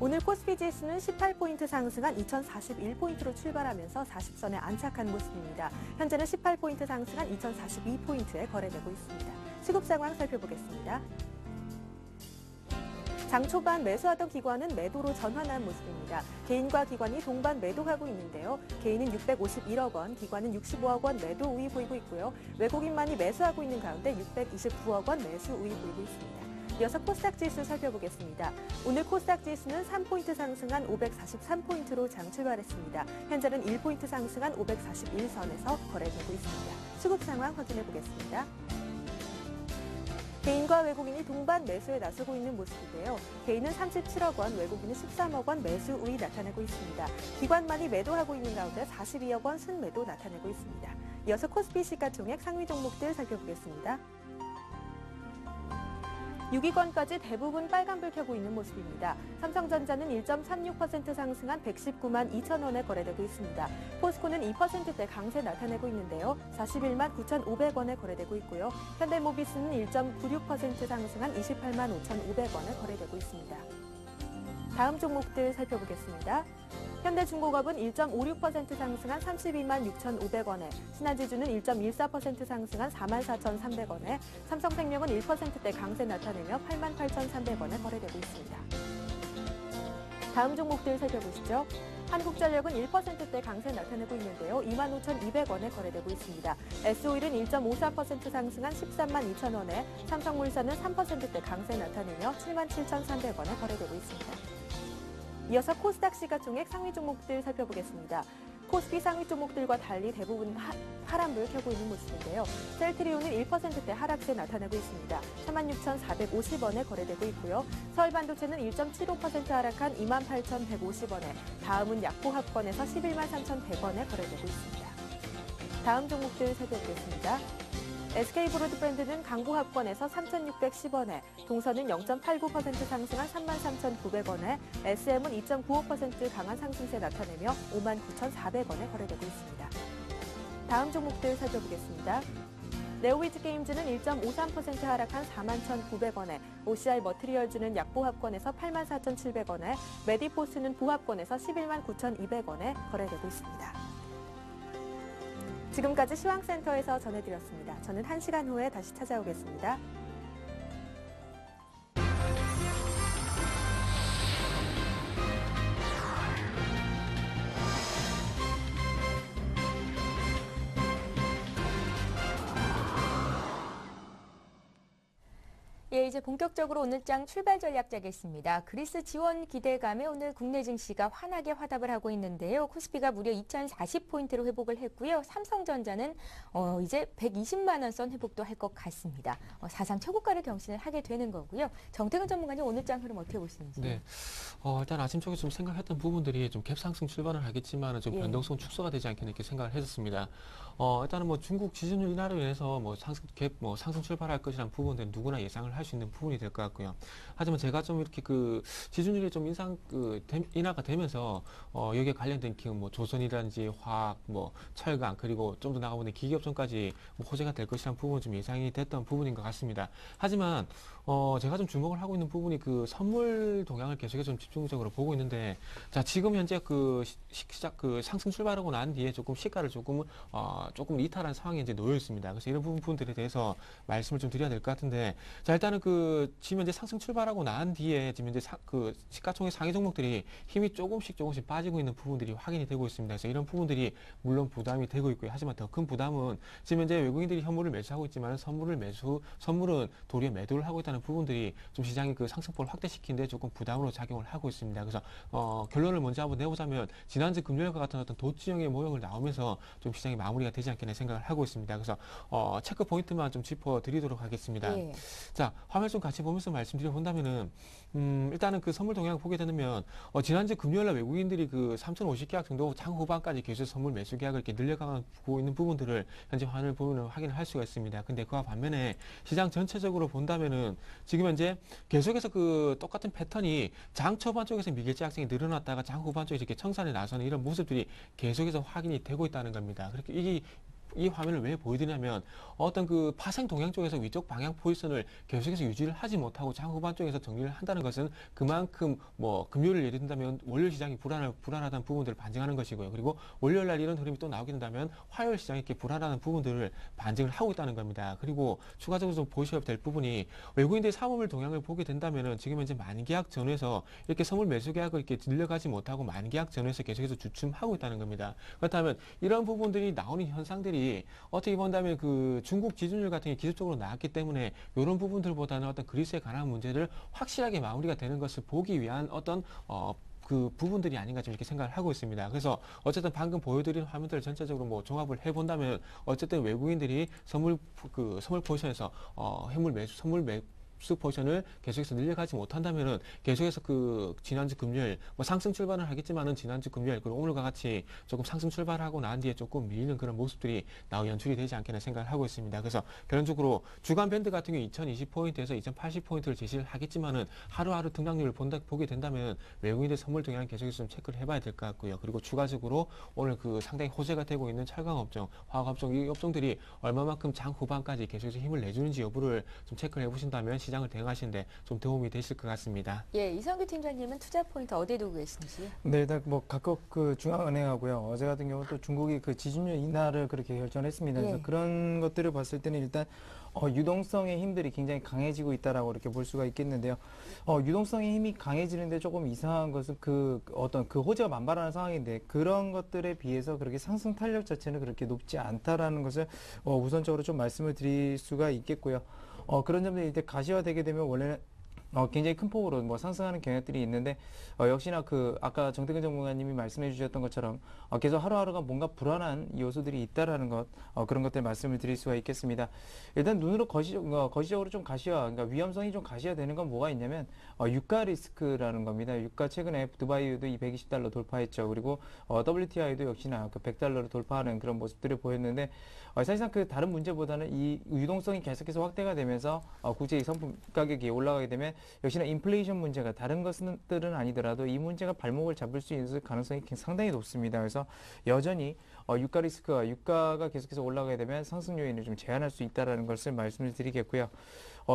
G: 오늘 코스피 지수는 18포인트 상승한 2041포인트로 출발하면서 40선에 안착한 모습입니다. 현재는 18포인트 상승한 2042포인트에 거래되고 있습니다. 수급 상황 살펴보겠습니다. 장 초반 매수하던 기관은 매도로 전환한 모습입니다. 개인과 기관이 동반 매도하고 있는데요. 개인은 651억 원, 기관은 65억 원 매도 우위 보이고 있고요. 외국인만이 매수하고 있는 가운데 629억 원 매수 우위 보이고 있습니다. 이어서 코스닥 지수 살펴보겠습니다. 오늘 코스닥 지수는 3포인트 상승한 543포인트로 장 출발했습니다. 현재는 1포인트 상승한 541선에서 거래되고 있습니다. 수급 상황 확인해 보겠습니다. 개인과 외국인이 동반 매수에 나서고 있는 모습인데요. 개인은 37억 원, 외국인은 13억 원 매수 우위 나타내고 있습니다. 기관만이 매도하고 있는 가운데 42억 원 순매도 나타내고 있습니다. 이어서 코스피 시가총액 상위 종목들 살펴보겠습니다. 6위권까지 대부분 빨간불 켜고 있는 모습입니다. 삼성전자는 1.36% 상승한 119만 2천 원에 거래되고 있습니다. 포스코는 2%대 강세 나타내고 있는데요. 41만 9,500원에 거래되고 있고요. 현대모비스는 1.96% 상승한 28만 5,500원에 거래되고 있습니다. 다음 종목들 살펴보겠습니다. 현대중공업은 1.56% 상승한 32만 6,500원에, 신한지주는 1.14% 상승한 44,300원에, 삼성생명은 1%대 강세 나타내며 88,300원에 거래되고 있습니다. 다음 종목들 살펴보시죠. 한국전력은 1%대 강세 나타내고 있는데요. 25,200원에 거래되고 있습니다. S오일은 1.54% 상승한 13만 2천원에, 삼성물산은 3%대 강세 나타내며 77,300원에 거래되고 있습니다. 이어서 코스닥 시가총액 상위 종목들 살펴보겠습니다. 코스피 상위 종목들과 달리 대부분 하란불 켜고 있는 모습인데요. 셀트리온은 1%대 하락세 나타내고 있습니다. 46,450원에 거래되고 있고요. 서울반도체는 1.75% 하락한 28,150원에, 다음은 약보합권에서 11만 3,100원에 거래되고 있습니다. 다음 종목들 살펴보겠습니다. SK브로드밴드는 강보합권에서 3,610원에, 동선은 0.89% 상승한 33,900원에, SM은 2.95% 강한 상승세 나타내며 59,400원에 거래되고 있습니다. 다음 종목들 살펴보겠습니다. 네오위즈게임즈는 1.53% 하락한 41,900원에, OCI 머티리얼즈는 약보합권에서 84,700원에, 메디포스는 보합권에서 119,200원에 거래되고 있습니다. 지금까지 시황센터에서 전해드렸습니다. 저는 1시간 후에 다시 찾아오겠습니다.
A: 예, 이제 본격적으로 오늘장 출발 전략 짜겠습니다. 그리스 지원 기대감에 오늘 국내 증시가 환하게 화답을 하고 있는데요. 코스피가 무려 2,040포인트로 회복을 했고요. 삼성전자는 이제 120만 원 선 회복도 할 것 같습니다. 사상 최고가를 경신을 하게 되는 거고요. 정태근 전문가님 오늘장 흐름 어떻게 보시는지?
B: 네, 일단 아침 쪽에 좀 생각했던 부분들이 좀 갭상승 출발을 하겠지만 좀
A: 예.
B: 변동성 축소가 되지 않겠나 이렇게 생각을 했었습니다. 일단은 뭐 중국 지준율 인하로 인해서 뭐 상승 출발할 것이라는 부분들은 누구나 예상을 할 수 있는 부분이 될 것 같고요. 하지만 제가 좀 이렇게 그 지준율이 좀 인하가 되면서 여기에 관련된 기업 뭐 조선이라든지 화학, 뭐 철강, 그리고 좀 더 나가보면 기계업종까지 뭐 호재가 될 것이라는 부분은 좀 예상이 됐던 부분인 것 같습니다. 하지만 제가 좀 주목을 하고 있는 부분이 그 선물 동향을 계속해서 좀 집중적으로 보고 있는데, 자, 지금 현재 그 상승 출발하고 난 뒤에 조금 시가를 조금 이탈한 상황에 이제 놓여 있습니다. 그래서 이런 부분들에 대해서 말씀을 좀 드려야 될 것 같은데, 자, 일단은 지금 현재 상승 출발하고 난 뒤에 지금 현재 시가총액 상위 종목들이 힘이 조금씩 빠지고 있는 부분들이 확인이 되고 있습니다. 그래서 이런 부분들이 물론 부담이 되고 있고요. 하지만 더 큰 부담은 지금 현재 외국인들이 현물을 매수하고 있지만 선물은 도리어 매도를 하고 있다는 부분들이 좀 시장의 그 상승폭을 확대시키는데 조금 부담으로 작용을 하고 있습니다. 그래서 결론을 먼저 한번 내보자면 지난주 금요일과 같은 어떤 도치형의 모형을 나오면서 좀 시장이 마무리가 되지 않겠나 생각을 하고 있습니다. 그래서 체크 포인트만 좀 짚어드리도록 하겠습니다.
A: 예.
B: 자, 화면 좀 같이 보면서 말씀드려 본다면은 일단은 그 선물 동향을 보게 되면 지난주 금요일날 외국인들이 그 3,050계약 정도 장 후반까지 계속 선물 매수 계약을 이렇게 늘려가고 있는 부분들을 현재 화면을 보면 확인을 할 수가 있습니다. 근데 그와 반면에 시장 전체적으로 본다면은 지금 현재 계속해서 그 똑같은 패턴이 장 초반 쪽에서 미결제 약세이 늘어났다가 장 후반 쪽에 이렇게 청산에 나서는 이런 모습들이 계속해서 확인이 되고 있다는 겁니다. 그렇게 이 화면을 왜 보여드리냐면 어떤 그 파생 동향 쪽에서 위쪽 방향 포지션을 계속해서 유지를 하지 못하고 장 후반 쪽에서 정리를 한다는 것은 그만큼 뭐 금요일을 예를 든다면 월요일 시장이 불안하다는 부분들을 반증하는 것이고요. 그리고 월요일 날 이런 흐름이 또 나오게 된다면 화요일 시장이 이렇게 불안하다는 부분들을 반증을 하고 있다는 겁니다. 그리고 추가적으로 좀 보셔야 될 부분이 외국인들의 사모물 동향을 보게 된다면은 지금 현재 만기약 전후에서 이렇게 선물 매수 계약을 이렇게 늘려가지 못하고 만기약 전후에서 계속해서 주춤하고 있다는 겁니다. 그렇다면 이런 부분들이 나오는 현상들이 어떻게 본다면 그 중국 지준율 같은 게 기술적으로 나왔기 때문에 이런 부분들보다는 어떤 그리스에 관한 문제를 확실하게 마무리가 되는 것을 보기 위한 어떤 그 부분들이 아닌가 좀 이렇게 생각을 하고 있습니다. 그래서 어쨌든 방금 보여드린 화면들을 전체적으로 뭐 종합을 해본다면 어쨌든 외국인들이 선물 포지션에서 선물 매수 포지션을 계속해서 늘려가지 못한다면은 계속해서 그 지난주 금요일 뭐 상승 출발을 하겠지만은 지난주 금요일 그리고 오늘과 같이 조금 상승 출발하고 난 뒤에 조금 밀리는 그런 모습들이 연출이 되지 않겠나 생각을 하고 있습니다. 그래서 결론적으로 주간 밴드 같은 경우 2020포인트에서 2080포인트를 제시를 하겠지만은 하루하루 등락률을 보게 된다면 외국인들 선물 동향 계속해서 좀 체크를 해봐야 될 것 같고요. 그리고 추가적으로 오늘 그 상당히 호재가 되고 있는 철강업종, 화학업종 이 업종들이 얼마만큼 장 후반까지 계속해서 힘을 내주는지 여부를 좀 체크를 해보신다면 시장을 대응하시는데 좀 도움이 되실 것 같습니다.
A: 예, 이성규 팀장님은 투자 포인트 어디에 두고 계신지?
C: 네, 일단 뭐 각국 그 중앙은행하고요. 어제 같은 경우 또 중국이 그 지준율 인하를 그렇게 결정했습니다. 그래서
A: 예.
C: 그런 것들을 봤을 때는 일단 유동성의 힘들이 굉장히 강해지고 있다라고 이렇게 볼 수가 있겠는데요. 유동성의 힘이 강해지는데 조금 이상한 것은 어떤 그 호재가 만발하는 상황인데 그런 것들에 비해서 그렇게 상승 탄력 자체는 그렇게 높지 않다라는 것을 우선적으로 좀 말씀을 드릴 수가 있겠고요. 그런 점들이 이제 가시화되게 되면 원래는 굉장히 큰 폭으로 뭐 상승하는 경향들이 있는데 역시나 아까 정태근 전문가님이 말씀해 주셨던 것처럼 계속 하루하루가 뭔가 불안한 요소들이 있다라는 것 그런 것들 말씀을 드릴 수가 있겠습니다. 일단 눈으로 거시적으로 좀 그러니까 위험성이 좀 가시화되는 건 뭐가 있냐면 유가 리스크라는 겁니다. 유가 최근에 두바이유도 220달러 돌파했죠. 그리고 WTI도 역시나 그 100달러를 돌파하는 그런 모습들을 보였는데 사실상 그 다른 문제보다는 이 유동성이 계속해서 확대가 되면서 국제 상품 가격이 올라가게 되면 역시나 인플레이션 문제가 다른 것들은 아니더라도 이 문제가 발목을 잡을 수 있을 가능성이 상당히 높습니다. 그래서 여전히 유가 리스크가 유가가 계속해서 올라가게 되면 상승 요인을 좀 제한할 수 있다는 것을 말씀을 드리겠고요.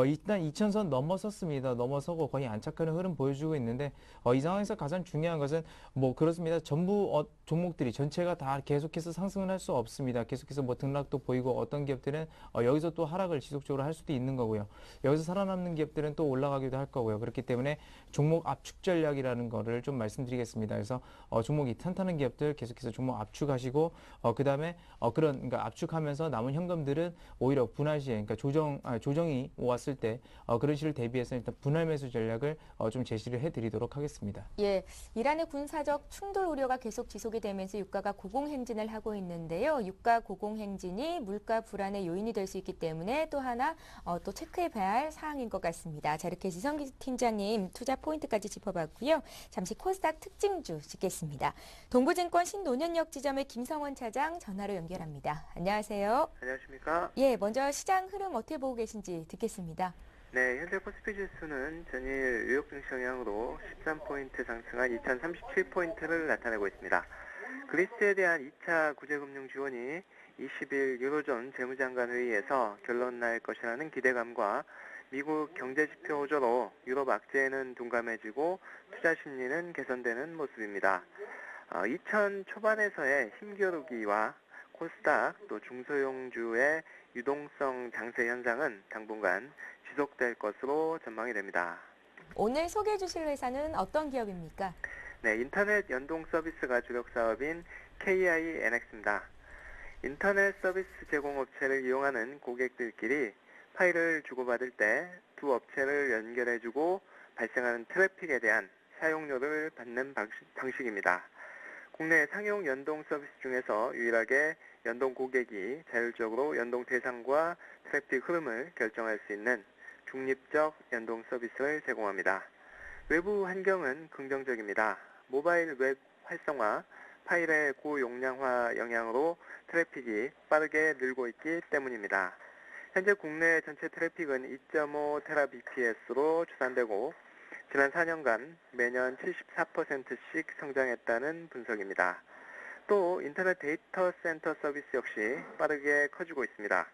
C: 일단 2000선 넘어섰습니다. 넘어서고 거의 안착하는 흐름 보여주고 있는데 이 상황에서 가장 중요한 것은 뭐 그렇습니다. 전부 종목들이 전체가 다 계속해서 상승을 할 수 없습니다. 계속해서 뭐 등락도 보이고 어떤 기업들은 여기서 또 하락을 지속적으로 할 수도 있는 거고요. 여기서 살아남는 기업들은 또 올라가기도 할 거고요. 그렇기 때문에 종목 압축 전략이라는 거를 좀 말씀드리겠습니다. 그래서 종목이 탄탄한 기업들 계속해서 종목 압축하시고 그다음에 그러니까 압축하면서 남은 현금들은 오히려 분할 시에 그러니까 조정이 왔을 때 그런 시를 대비해서 일단 분할 매수 전략을 좀 제시를 해드리도록 하겠습니다.
A: 예, 이란의 군사적 충돌 우려가 계속 지속이 되면서 유가가 고공행진을 하고 있는데요. 유가 고공행진이 물가 불안의 요인이 될 수 있기 때문에 또 하나 또 체크해봐야 할 사항인 것 같습니다. 자, 이렇게 지성기 팀장님 투자 포인트까지 짚어봤고요. 잠시 코스닥 특징주 짚겠습니다. 동부증권 신논현역 지점의 김성원 차장 전화로 연결합니다. 안녕하세요.
D: 안녕하십니까?
A: 예, 먼저 시장 흐름 어떻게 보고 계신지 듣겠습니다.
D: 네, 현재 코스피 지수는 전일 뉴욕 증시 영향으로 13포인트 상승한 2037포인트를 나타내고 있습니다. 그리스에 대한 2차 구제금융 지원이 20일 유로존 재무장관 회의에서 결론 날 것이라는 기대감과 미국 경제지표 호조로 유럽 악재는 둔감해지고 투자 심리는 개선되는 모습입니다. 2000 초반에서의 힘겨루기와 코스닥 또 중소형주의 유동성 장세 현상은 당분간 지속될 것으로 전망이 됩니다.
A: 오늘 소개해 주실 회사는 어떤 기업입니까?
D: 네, 인터넷 연동 서비스가 주력 사업인 KINX입니다. 인터넷 서비스 제공업체를 이용하는 고객들끼리 파일을 주고받을 때 두 업체를 연결해주고 발생하는 트래픽에 대한 사용료를 받는 방식입니다. 국내 상용 연동 서비스 중에서 유일하게 연동 고객이 자율적으로 연동 대상과 트래픽 흐름을 결정할 수 있는 중립적 연동 서비스를 제공합니다. 외부 환경은 긍정적입니다. 모바일 웹 활성화, 파일의 고용량화 영향으로 트래픽이 빠르게 늘고 있기 때문입니다. 현재 국내 전체 트래픽은 2.5TBps로 추산되고 지난 4년간 매년 74%씩 성장했다는 분석입니다. 또 인터넷 데이터 센터 서비스 역시 빠르게 커지고 있습니다.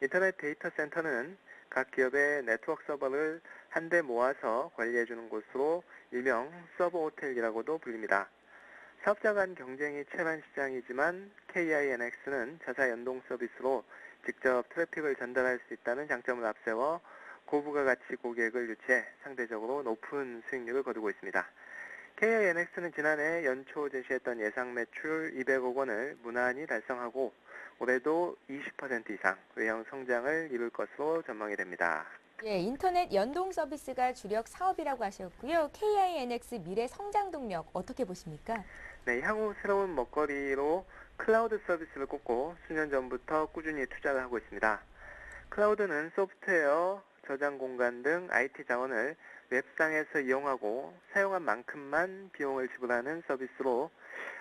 D: 인터넷 데이터 센터는 각 기업의 네트워크 서버를 한데 모아서 관리해주는 곳으로 일명 서버 호텔이라고도 불립니다. 사업자 간 경쟁이 치열한 시장이지만 KINX는 자사 연동 서비스로 직접 트래픽을 전달할 수 있다는 장점을 앞세워 고부가 가치 고객을 유치해 상대적으로 높은 수익률을 거두고 있습니다. KINX는 지난해 연초 제시했던 예상 매출 200억 원을 무난히 달성하고 올해도 20% 이상 외형 성장을 이룰 것으로 전망이 됩니다.
A: 예, 인터넷 연동 서비스가 주력 사업이라고 하셨고요. KINX 미래 성장 동력 어떻게 보십니까?
D: 네, 향후 새로운 먹거리로 클라우드 서비스를 꼽고 수년 전부터 꾸준히 투자를 하고 있습니다. 클라우드는 소프트웨어, 저장 공간 등 IT 자원을 웹상에서 이용하고 사용한 만큼만 비용을 지불하는 서비스로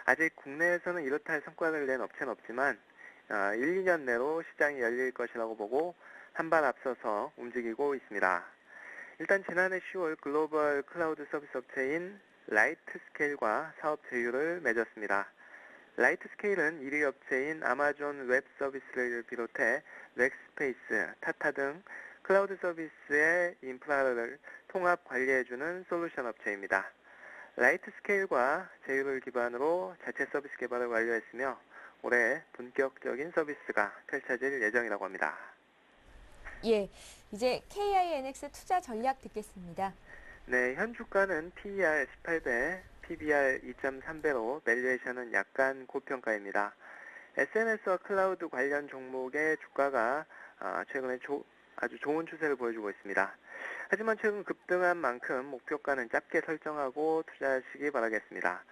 D: 아직 국내에서는 이렇다 할 성과를 낸 업체는 없지만 1, 2년 내로 시장이 열릴 것이라고 보고 한 발 앞서서 움직이고 있습니다. 일단 지난해 10월 글로벌 클라우드 서비스 업체인 라이트스케일과 사업 제휴를 맺었습니다. 라이트스케일은 1위 업체인 아마존 웹 서비스를 비롯해 렉스페이스, 타타 등 클라우드 서비스의 인프라를 통합 관리해주는 솔루션 업체입니다. 라이트스케일과 제휴를 기반으로 자체 서비스 개발을 완료했으며 올해 본격적인 서비스가 펼쳐질 예정이라고 합니다.
A: 예, 이제 KINX 투자 전략 듣겠습니다.
H: 네, 현 주가는 PER 18배, PBR 2.3배로 밸류에이션은 약간 고평가입니다. SNS와 클라우드 관련 종목의 주가가 최근에 아주 좋은 추세를 보여주고 있습니다. 하지만 최근 급등한 만큼 목표가는 작게 설정하고 투자하시기 바라겠습니다.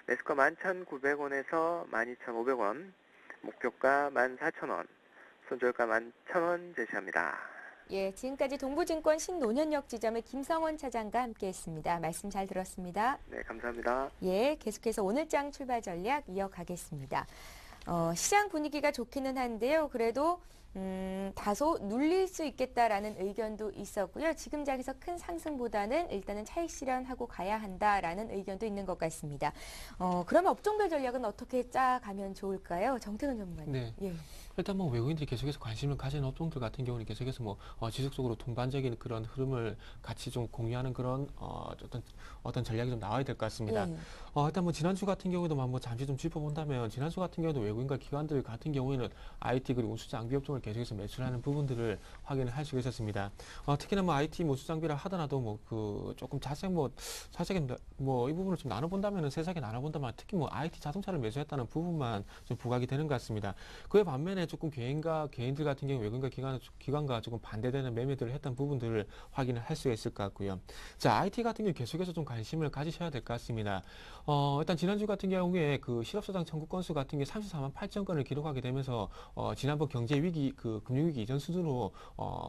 H: 매수가 11,900원에서 12,500원, 목표가 14,000원, 손절가 11,000원 제시합니다.
A: 예, 지금까지 동부증권 신논현역 지점의 김성원 차장과 함께했습니다. 말씀 잘 들었습니다.
H: 네, 감사합니다.
A: 예, 계속해서 오늘장 출발 전략 이어가겠습니다. 시장 분위기가 좋기는 한데요. 그래도 다소 눌릴 수 있겠다라는 의견도 있었고요. 지금 장에서 큰 상승보다는 일단은 차익 실현하고 가야 한다라는 의견도 있는 것 같습니다. 그러면 업종별 전략은 어떻게 짜가면 좋을까요? 정태근 전문가님.
B: 네.
A: 예.
B: 일단 뭐 외국인들이 계속해서 관심을 가지는 업종들 같은 경우는 계속해서 뭐 지속적으로 동반적인 그런 흐름을 같이 좀 공유하는 그런 어떤 전략이 좀 나와야 될 것 같습니다.
A: 예.
B: 일단 뭐 지난주 같은 경우에도 뭐 잠시 좀 짚어본다면 지난주 같은 경우도 외국인과 기관들 같은 경우에는 IT 그리고 운수 장비 업종을 계속해서 매출하는 부분들을 확인을 할 수가 있었습니다. 특히나 뭐 IT 뭐 수장비라 하더라도 뭐 그 조금 자세히 뭐 이 부분을 좀 나눠본다면은 세세하게 나눠본다면 특히 뭐 IT 자동차를 매수했다는 부분만 좀 부각이 되는 것 같습니다. 그에 반면에 조금 개인들 같은 경우 외국인과 기관과 조금 반대되는 매매들을 했던 부분들을 확인을 할 수가 있을 것 같고요. 자, IT 같은 경우 계속해서 좀 관심을 가지셔야 될 것 같습니다. 일단 지난주 같은 경우에 그 실업소장 청구 건수 같은 게 34만 8천 건을 기록하게 되면서 지난번 경제 위기 그 금융위기 이전 수준으로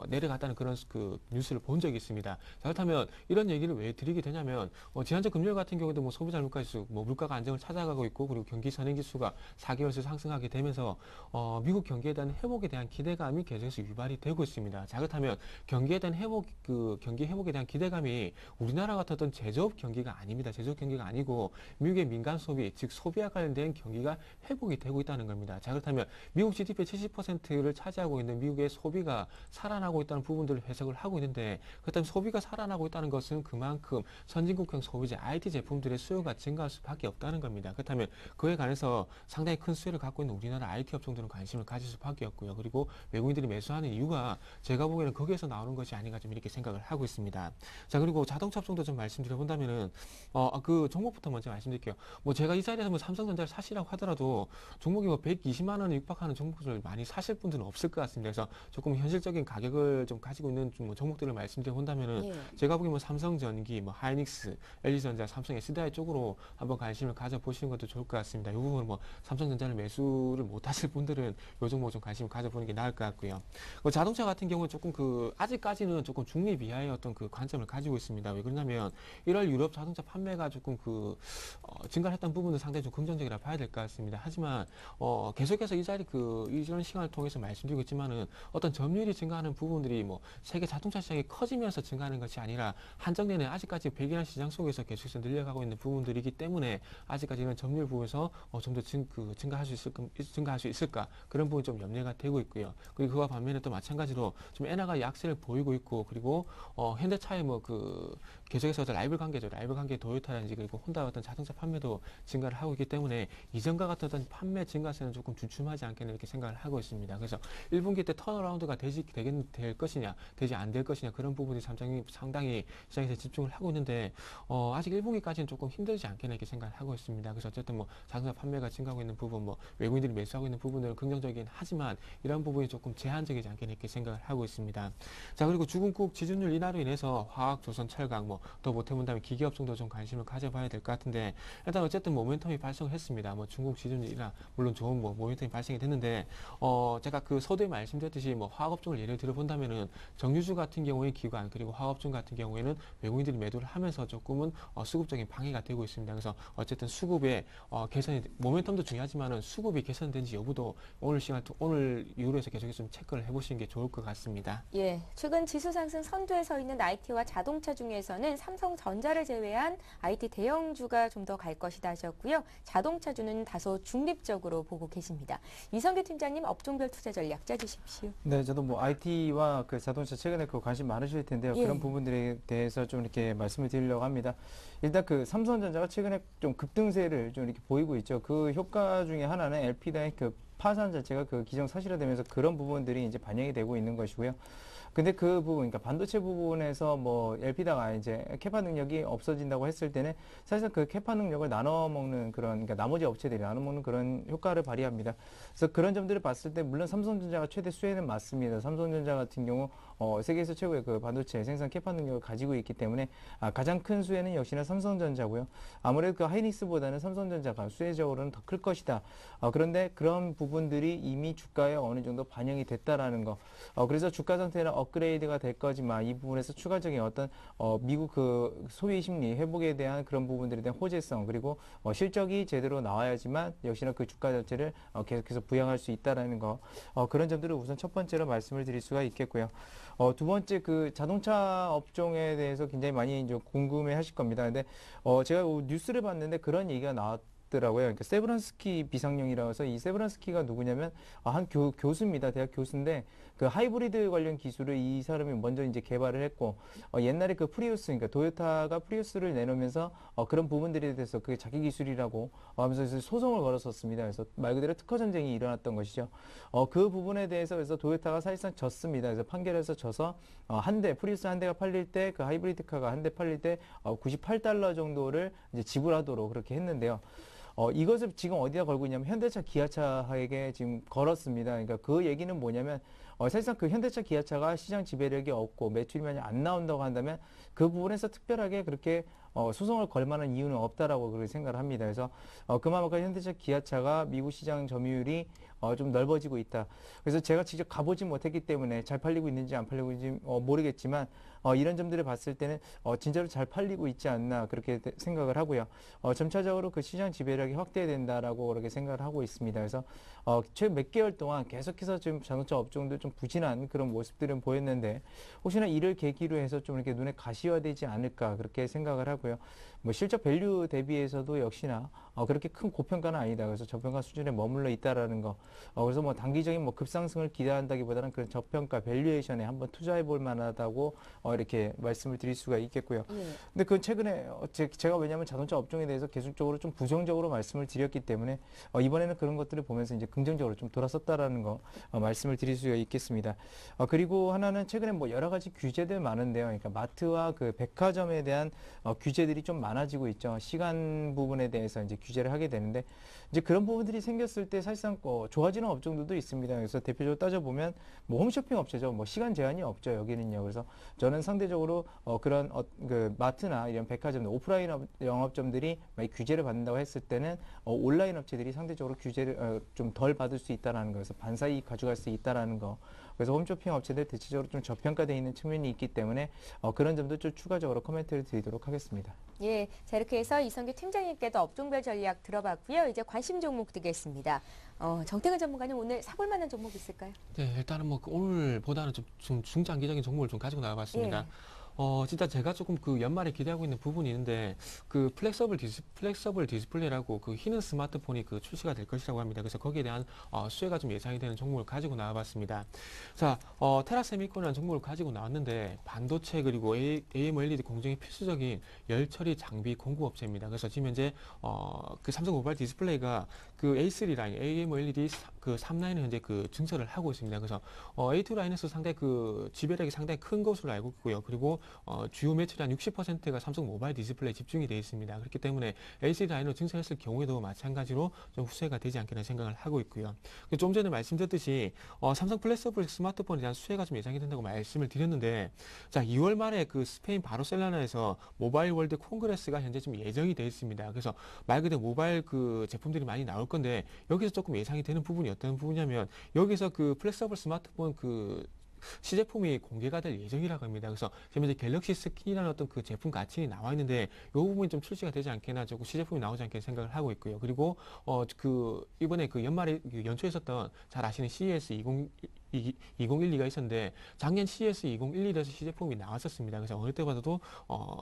B: 내려갔다는 그런 그 뉴스를 본 적이 있습니다. 자, 그렇다면 이런 얘기를 왜 드리게 되냐면 지난주 금요일 같은 경우도 뭐 소비자 물가지수 뭐 물가가 안정을 찾아가고 있고 그리고 경기 선행지수가 4개월째 상승하게 되면서 미국 경기에 대한 회복에 대한 기대감이 계속해서 유발이 되고 있습니다. 자, 그렇다면 경기에 대한 경기 회복에 대한 기대감이 우리나라 같은 어떤 제조업 경기가 아닙니다. 제조업 경기가 아니고 미국의 민간 소비, 즉 소비와 관련된 경기가 회복이 되고 있다는 겁니다. 자, 그렇다면 미국 GDP의 70%를 차지하고 있는 미국의 소비가 살아나고 있다는 부분들을 해석을 하고 있는데 그렇다면 소비가 살아나고 있다는 것은 그만큼 선진국형 소비재, IT 제품들의 수요가 증가할 수밖에 없다는 겁니다. 그렇다면 그에 관해서 상당히 큰 수요를 갖고 있는 우리나라 IT 업종들은 관심을 가질 수밖에 없고요. 그리고 외국인들이 매수하는 이유가 제가 보기에는 거기에서 나오는 것이 아닌가 좀 이렇게 생각을 하고 있습니다. 자, 그리고 자동차 업종도 좀 말씀드려본다면은 그 종목부터 먼저 말씀드릴게요. 뭐 제가 이 자리에서 뭐 삼성전자를 사시라고 하더라도 종목이 뭐 120만 원에 육박하는 종목을 많이 사실 분들은 없을 것 같습니다. 그래서 조금 현실적인 가격을 좀 가지고 있는 종목들을 말씀드려본다면은
A: 예.
B: 제가 보기엔 뭐 삼성전기, 뭐 하이닉스, LG전자, 삼성 SDI 쪽으로 한번 관심을 가져보시는 것도 좋을 것 같습니다. 이 부분은 뭐 삼성전자를 매수를 못하실 분들은 요 종목 좀 관심 가져보는 게 나을 것 같고요. 자동차 같은 경우는 조금 아직까지는 조금 중립 이하의 어떤 그 관점을 가지고 있습니다. 왜 그러냐면 1월 유럽 자동차 판매가 조금 증가했던 부분은 상당히 좀 긍정적이라 봐야 될 것 같습니다. 하지만 계속해서 이런 시간을 통해서 말씀드리고 있지만은 어떤 점유율이 증가하는 부분들이 뭐 세계 자동차 시장이 커지면서 증가하는 것이 아니라 한정되는 아직까지 백인한 시장 속에서 계속해서 늘려가고 있는 부분들이기 때문에 아직까지 이런 점유율 부분에서 좀 더 증가할 수 있을까 그런 부분이 좀 염려가 되고 있고요. 그리고 그와 반면에 또 마찬가지로 좀 엔화가 약세를 보이고 있고 그리고 현대차의 계속해서 라이벌 관계 도요타라든지 그리고 혼다 어떤 자동차 판매도 증가를 하고 있기 때문에 이전과 같은 어떤 판매 증가세는 조금 주춤하지 않겠나 이렇게 생각을 하고 있습니다. 그래서 1분기 때 턴어라운드가 될 것이냐 되지 안 될 것이냐 그런 부분이 상당히 시장에서 집중을 하고 있는데 아직 1분기까지는 조금 힘들지 않겠나 이렇게 생각을 하고 있습니다. 그래서 어쨌든 뭐 자동차 판매가 증가하고 있는 부분 뭐 외국인들이 매수하고 있는 부분들은 긍정적이긴 하지만 이런 부분이 조금 제한적이지 않겠나 이렇게 생각을 하고 있습니다. 자, 그리고 주근국 지준율 인하로 인해서 화학, 조선, 철강 더 못해본다면 기계업종도 좀 관심을 가져봐야 될 것 같은데 일단 어쨌든 모멘텀이 발생을 했습니다. 뭐 중국 지준율 인하 물론 좋은 모멘텀이 발생이 됐는데 제가 서두에 말씀드렸듯이 뭐 화학업종을 예를 들어본다면은 정유주 같은 경우에 기관 그리고 화학업종 같은 경우에는 외국인들이 매도를 하면서 조금은 수급적인 방해가 되고 있습니다. 그래서 어쨌든 수급의 개선이 모멘텀도 중요하지만은 수급이 개선된지 여부도 오늘 이후로 해서 계속해서 좀 체크를 해보시는 게 좋을 것 같습니다.
A: 예, 최근 지수 상승 선두에 서 있는 IT와 자동차 중에서는 삼성전자를 제외한 IT 대형주가 좀 더 갈 것이다 하셨고요. 자동차주는 다소 중립적으로 보고 계십니다. 이성규 팀장님 업종별 투자 전략 짜주십시오.
C: 네, 저도 뭐 IT와 자동차 최근에 관심 많으실 텐데요.
A: 예.
C: 그런 부분들에 대해서 좀 이렇게 말씀을 드리려고 합니다. 일단 삼성전자가 최근에 좀 급등세를 좀 이렇게 보이고 있죠. 그 효과 중에 하나는 LP다의 파산 자체가 기정사실화되면서 그런 부분들이 이제 반영이 되고 있는 것이고요. 근데 그 부분, 그러니까 반도체 부분에서 뭐 LP다가 이제 캐파 능력이 없어진다고 했을 때는 사실상 그 캐파 능력을 나눠 먹는 그런, 그러니까 나머지 업체들이 나눠 먹는 그런 효과를 발휘합니다. 그래서 그런 점들을 봤을 때 물론 삼성전자가 최대 수혜는 맞습니다. 삼성전자 같은 경우 세계에서 최고의 그 반도체 생산 캐파 능력을 가지고 있기 때문에 가장 큰 수혜는 역시나 삼성전자고요. 아무래도 그 하이닉스보다는 삼성전자가 수혜적으로는 더 클 것이다. 그런데 그런 부분들이 이미 주가에 어느 정도 반영이 됐다라는 거. 그래서 주가 상태는 업그레이드가 될 거지만 이 부분에서 추가적인 어떤 미국 그 소비 심리 회복에 대한 그런 부분들에 대한 호재성 그리고 실적이 제대로 나와야지만 역시나 그 주가 자체를 계속해서 부양할 수 있다라는 거. 그런 점들을 우선 첫 번째로 말씀을 드릴 수가 있겠고요. 두 번째 그 자동차 업종에 대해서 굉장히 많이 이제 궁금해 하실 겁니다. 근데 제가 뉴스를 봤는데 그런 얘기가 나왔더라고요. 그러니까 세브란스키 비상령이라고 해서 이 세브란스키가 누구냐면 한 교수입니다. 대학 교수인데 그 하이브리드 관련 기술을 이 사람이 먼저 이제 개발을 했고 옛날에 그 프리우스 그러니까 도요타가 프리우스를 내놓으면서 그런 부분들에 대해서 그게 자기 기술이라고 하면서 소송을 걸었었습니다. 그래서 말 그대로 특허 전쟁이 일어났던 것이죠. 그 부분에 대해서 그래서 도요타가 사실상 졌습니다. 그래서 판결에서 져서 한 대 프리우스 한 대가 팔릴 때 그 하이브리드 카가 한 대 팔릴 때 $98 정도를 이제 지불하도록 그렇게 했는데요. 이것을 지금 어디다 걸고 있냐면 현대차, 기아차에게 지금 걸었습니다. 그러니까 그 얘기는 뭐냐면 사실상 그 현대차, 기아차가 시장 지배력이 없고 매출이 많이 안 나온다고 한다면 그 부분에서 특별하게 그렇게 소송을 걸 만한 이유는 없다라고 그렇게 생각을 합니다. 그래서 그만큼 현대차, 기아차가 미국 시장 점유율이 좀 넓어지고 있다. 그래서 제가 직접 가보지 못했기 때문에 잘 팔리고 있는지 안 팔리고 있는지 모르겠지만 이런 점들을 봤을 때는 진짜로 잘 팔리고 있지 않나 그렇게 생각을 하고요. 점차적으로 그 시장 지배력이 확대된다라고 그렇게 생각을 하고 있습니다. 그래서 최근 몇 개월 동안 계속해서 지금 자동차 업종도 좀 부진한 그런 모습들은 보였는데 혹시나 이를 계기로 해서 좀 이렇게 눈에 가시화되지 않을까 그렇게 생각을 하고요. 뭐 실적 밸류 대비해서도 역시나 그렇게 큰 고평가는 아니다. 그래서 저평가 수준에 머물러 있다라는 거. 그래서 뭐 단기적인 뭐 급상승을 기대한다기보다는 그런 저평가 밸류에이션에 한번 투자해 볼 만하다고 이렇게 말씀을 드릴 수가 있겠고요. 근데 그건 최근에 제가 왜냐하면 자동차 업종에 대해서 계속적으로 좀 부정적으로 말씀을 드렸기 때문에 이번에는 그런 것들을 보면서 이제 긍정적으로 좀 돌아섰다라는 거 말씀을 드릴 수가 있겠습니다. 그리고 하나는 최근에 뭐 여러 가지 규제들 많은데요. 그러니까 마트와 그 백화점에 대한 규제들이 좀 많아지고 있죠. 시간 부분에 대해서 이제 규제를 하게 되는데 이제 그런 부분들이 생겼을 때 사실상 좋아지는 업종들도 있습니다. 그래서 대표적으로 따져보면 뭐 홈쇼핑 업체죠. 뭐 시간 제한이 없죠. 여기는요. 그래서 저는 상대적으로 그런 그 마트나 이런 백화점, 오프라인 영업점들이 많이 규제를 받는다고 했을 때는 온라인 업체들이 상대적으로 규제를 좀 덜 받을 수 있다라는 거에서 반사이익 가져갈 수 있다라는 거. 그래서 홈쇼핑 업체들 대체적으로 좀 저평가되어 있는 측면이 있기 때문에 그런 점도 좀 추가적으로 코멘트를 드리도록 하겠습니다.
A: 예, 자 이렇게 해서 이성규 팀장님께도 업종별 전략 들어봤고요. 이제 관심 종목 드리겠습니다. 정태근 전문가님 오늘 사볼 만한 종목 있을까요?
B: 네, 일단은 뭐 오늘보다는 좀 중장기적인 종목을 좀 가지고 나와봤습니다.
A: 예.
B: 진짜 제가 조금 그 연말에 기대하고 있는 부분이 있는데 그 플렉서블 디스플레이라고 그 휘는 스마트폰이 그 출시가 될 것이라고 합니다. 그래서 거기에 대한 수혜가 좀 예상이 되는 종목을 가지고 나와봤습니다. 자, 테라세미콘이라는 종목을 가지고 나왔는데 반도체 그리고 AMOLED 공정이 필수적인 열처리 장비 공급업체입니다. 그래서 지금 현재 그 삼성 모바일 디스플레이가 그 A3 라인, AMOLED 그 3라인을 현재 그 증설을 하고 있습니다. 그래서 A2 라인에서 상당히 그 지배력이 상당히 큰 것으로 알고 있고요. 그리고 주요 매출의 한 60%가 삼성 모바일 디스플레이에 집중이 되어 있습니다. 그렇기 때문에 A3 라인으로 증설했을 경우에도 마찬가지로 좀 후세가 되지 않겠나 생각을 하고 있고요. 좀 전에 말씀드렸듯이 삼성 플렉서블 스마트폰에 대한 수혜가 좀 예상이 된다고 말씀을 드렸는데 자 2월 말에 그 스페인 바르셀로나에서 모바일 월드 콩그레스가 현재 좀 예정이 되어 있습니다. 그래서 말 그대로 모바일 그 제품들이 많이 나올 건데 여기서 조금 예상이 되는 부분이 어떤 부분이냐면 여기서 그 플렉서블 스마트폰 그 시제품이 공개가 될 예정이라고 합니다. 그래서 지금 이제 갤럭시 스킨이라는 어떤 그 제품 가칭이 나와 있는데 이 부분이 좀 출시가 되지 않겠나 조금 시제품이 나오지 않겠나 생각을 하고 있고요. 그리고 그 이번에 그 연말에 그 연초에 있었던 잘 아시는 CES 2012가 있었는데 작년 CES 2012에서 시제품이 나왔었습니다. 그래서 어느 때보다도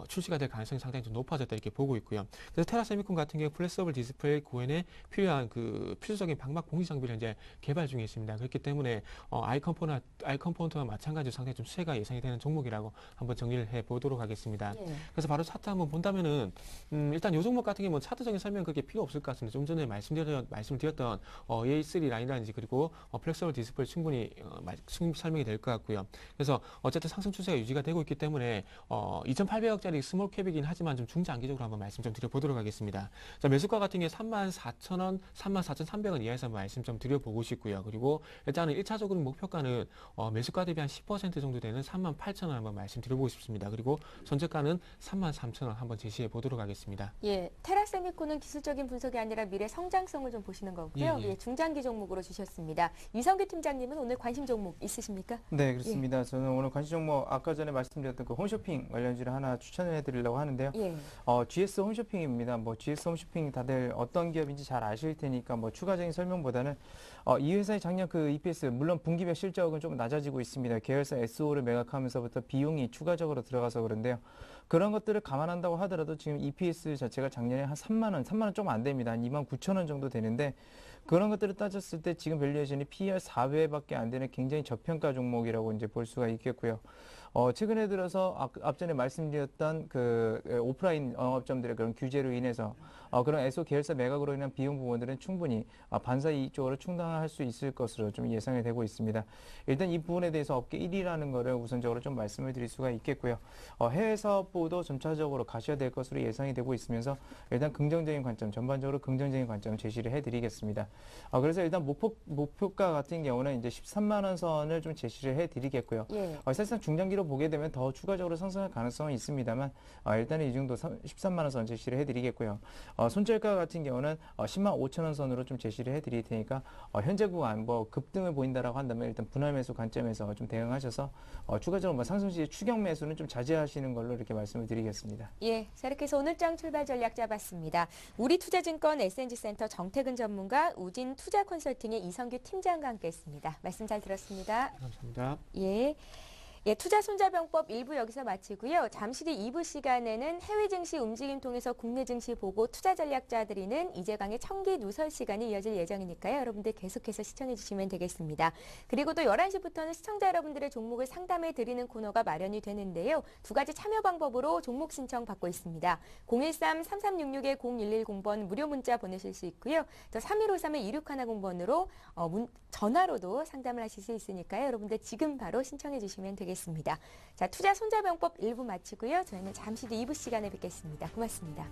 B: 출시가 될 가능성이 상당히 좀 높아졌다 이렇게 보고 있고요. 그래서 테라세미콘 같은 경우 플렉서블 디스플레이 구현에 필요한 그 필수적인 방막 공시 장비를 이제 개발 중에 있습니다. 그렇기 때문에 아이 컴포넌트와 마찬가지로 상당히 좀 수혜가 예상이 되는 종목이라고 한번 정리를 해 보도록 하겠습니다.
A: 예.
B: 그래서 바로 차트 한번 본다면은 일단 요 종목 같은 경우는 차트적인 설명 그렇게 필요 없을 것 같습니다. 좀 전에 말씀드렸던 A3 라인이라든지 그리고 플렉서블 디스플레이 충분히 설명이 될 것 같고요. 그래서 어쨌든 상승 추세가 유지가 되고 있기 때문에 2,800억짜리 스몰 캡이긴 하지만 좀 중장기적으로 한번 말씀 좀 드려보도록 하겠습니다. 자, 매수가 같은 게 34,000원, 34,300원 이하에서 말씀 좀 드려보고 싶고요. 그리고 일단은 1차적으로 목표가는 매수가 대비 한 10% 정도 되는 38,000원 한번 말씀드려보고 싶습니다. 그리고 손절가는 33,000원 한번 제시해 보도록 하겠습니다.
A: 예, 테라세미코는 기술적인 분석이 아니라 미래 성장성을 좀 보시는 거고요.
B: 예, 예.
A: 예, 중장기 종목으로 주셨습니다. 이성규 팀장님은 오늘 관심 종목 있으십니까?
C: 네, 그렇습니다. 저는 오늘 관심 종목 아까 전에 말씀드렸던 그 홈쇼핑 관련주를 하나 추천을 해드리려고 하는데요.
A: 예.
C: GS 홈쇼핑입니다. 뭐 GS 홈쇼핑 다들 어떤 기업인지 잘 아실 테니까 뭐 추가적인 설명보다는 이 회사의 작년 그 EPS 물론 분기별 실적은 좀 낮아지고 있습니다. 계열사 SO를 매각하면서부터 비용이 추가적으로 들어가서 그런데요. 그런 것들을 감안한다고 하더라도 지금 EPS 자체가 작년에 한 3만 원 좀 안 됩니다. 한 29,000원 정도 되는데 그런 것들을 따졌을 때 지금 밸류에이션이 PER 4배밖에 안 되는 굉장히 저평가 종목이라고 이제 볼 수가 있겠고요. 최근에 들어서 앞전에 말씀드렸던 그 오프라인 영업점들의 그런 규제로 인해서 그런 에소 계열사 매각으로 인한 비용 부분들은 충분히 반사 이익 쪽으로 충당할 수 있을 것으로 좀 예상이 되고 있습니다. 일단 이 부분에 대해서 업계 1위라는 거를 우선적으로 좀 말씀을 드릴 수가 있겠고요. 해외 사업부도 점차적으로 가셔야 될 것으로 예상이 되고 있으면서 일단 긍정적인 관점, 전반적으로 긍정적인 관점 제시를 해드리겠습니다. 그래서 일단 목표가 같은 경우는 이제 13만 원 선을 좀 제시를 해드리겠고요.
A: 예.
C: 사실상 중장기로 보게 되면 더 추가적으로 상승할 가능성은 있습니다만 일단은 이 정도 13만 원 선 제시를 해드리겠고요. 손절가 같은 경우는 10만 5천 원 선으로 좀 제시를 해드릴 테니까 현재 구간 뭐 급등을 보인다라고 한다면 일단 분할 매수 관점에서 좀 대응하셔서 추가적으로 뭐 상승 시 추격 매수는 좀 자제하시는 걸로 이렇게 말씀을 드리겠습니다.
A: 예, 자 이렇게 해서 오늘장 출발 전략 잡았습니다. 우리투자증권 SNG센터 정태근 전문가, 우진 투자 컨설팅의 이성규 팀장과 함께했습니다. 말씀 잘 들었습니다.
B: 감사합니다.
A: 예. 예, 투자 손자병법 1부 여기서 마치고요. 잠시 뒤 2부 시간에는 해외 증시 움직임 통해서 국내 증시 보고 투자 전략 짜드리는 이재광의 청기 누설 시간이 이어질 예정이니까요. 여러분들 계속해서 시청해 주시면 되겠습니다. 그리고 또 11시부터는 시청자 여러분들의 종목을 상담해 드리는 코너가 마련이 되는데요. 두 가지 참여 방법으로 종목 신청 받고 있습니다. 013-3366-0110번 무료 문자 보내실 수 있고요. 또 3153-2610번으로 전화로도 상담을 하실 수 있으니까요. 여러분들 지금 바로 신청해 주시면 되겠습니다. 자, 투자 손자병법 1부 마치고요. 저희는 잠시 뒤 2부 시간에 뵙겠습니다. 고맙습니다.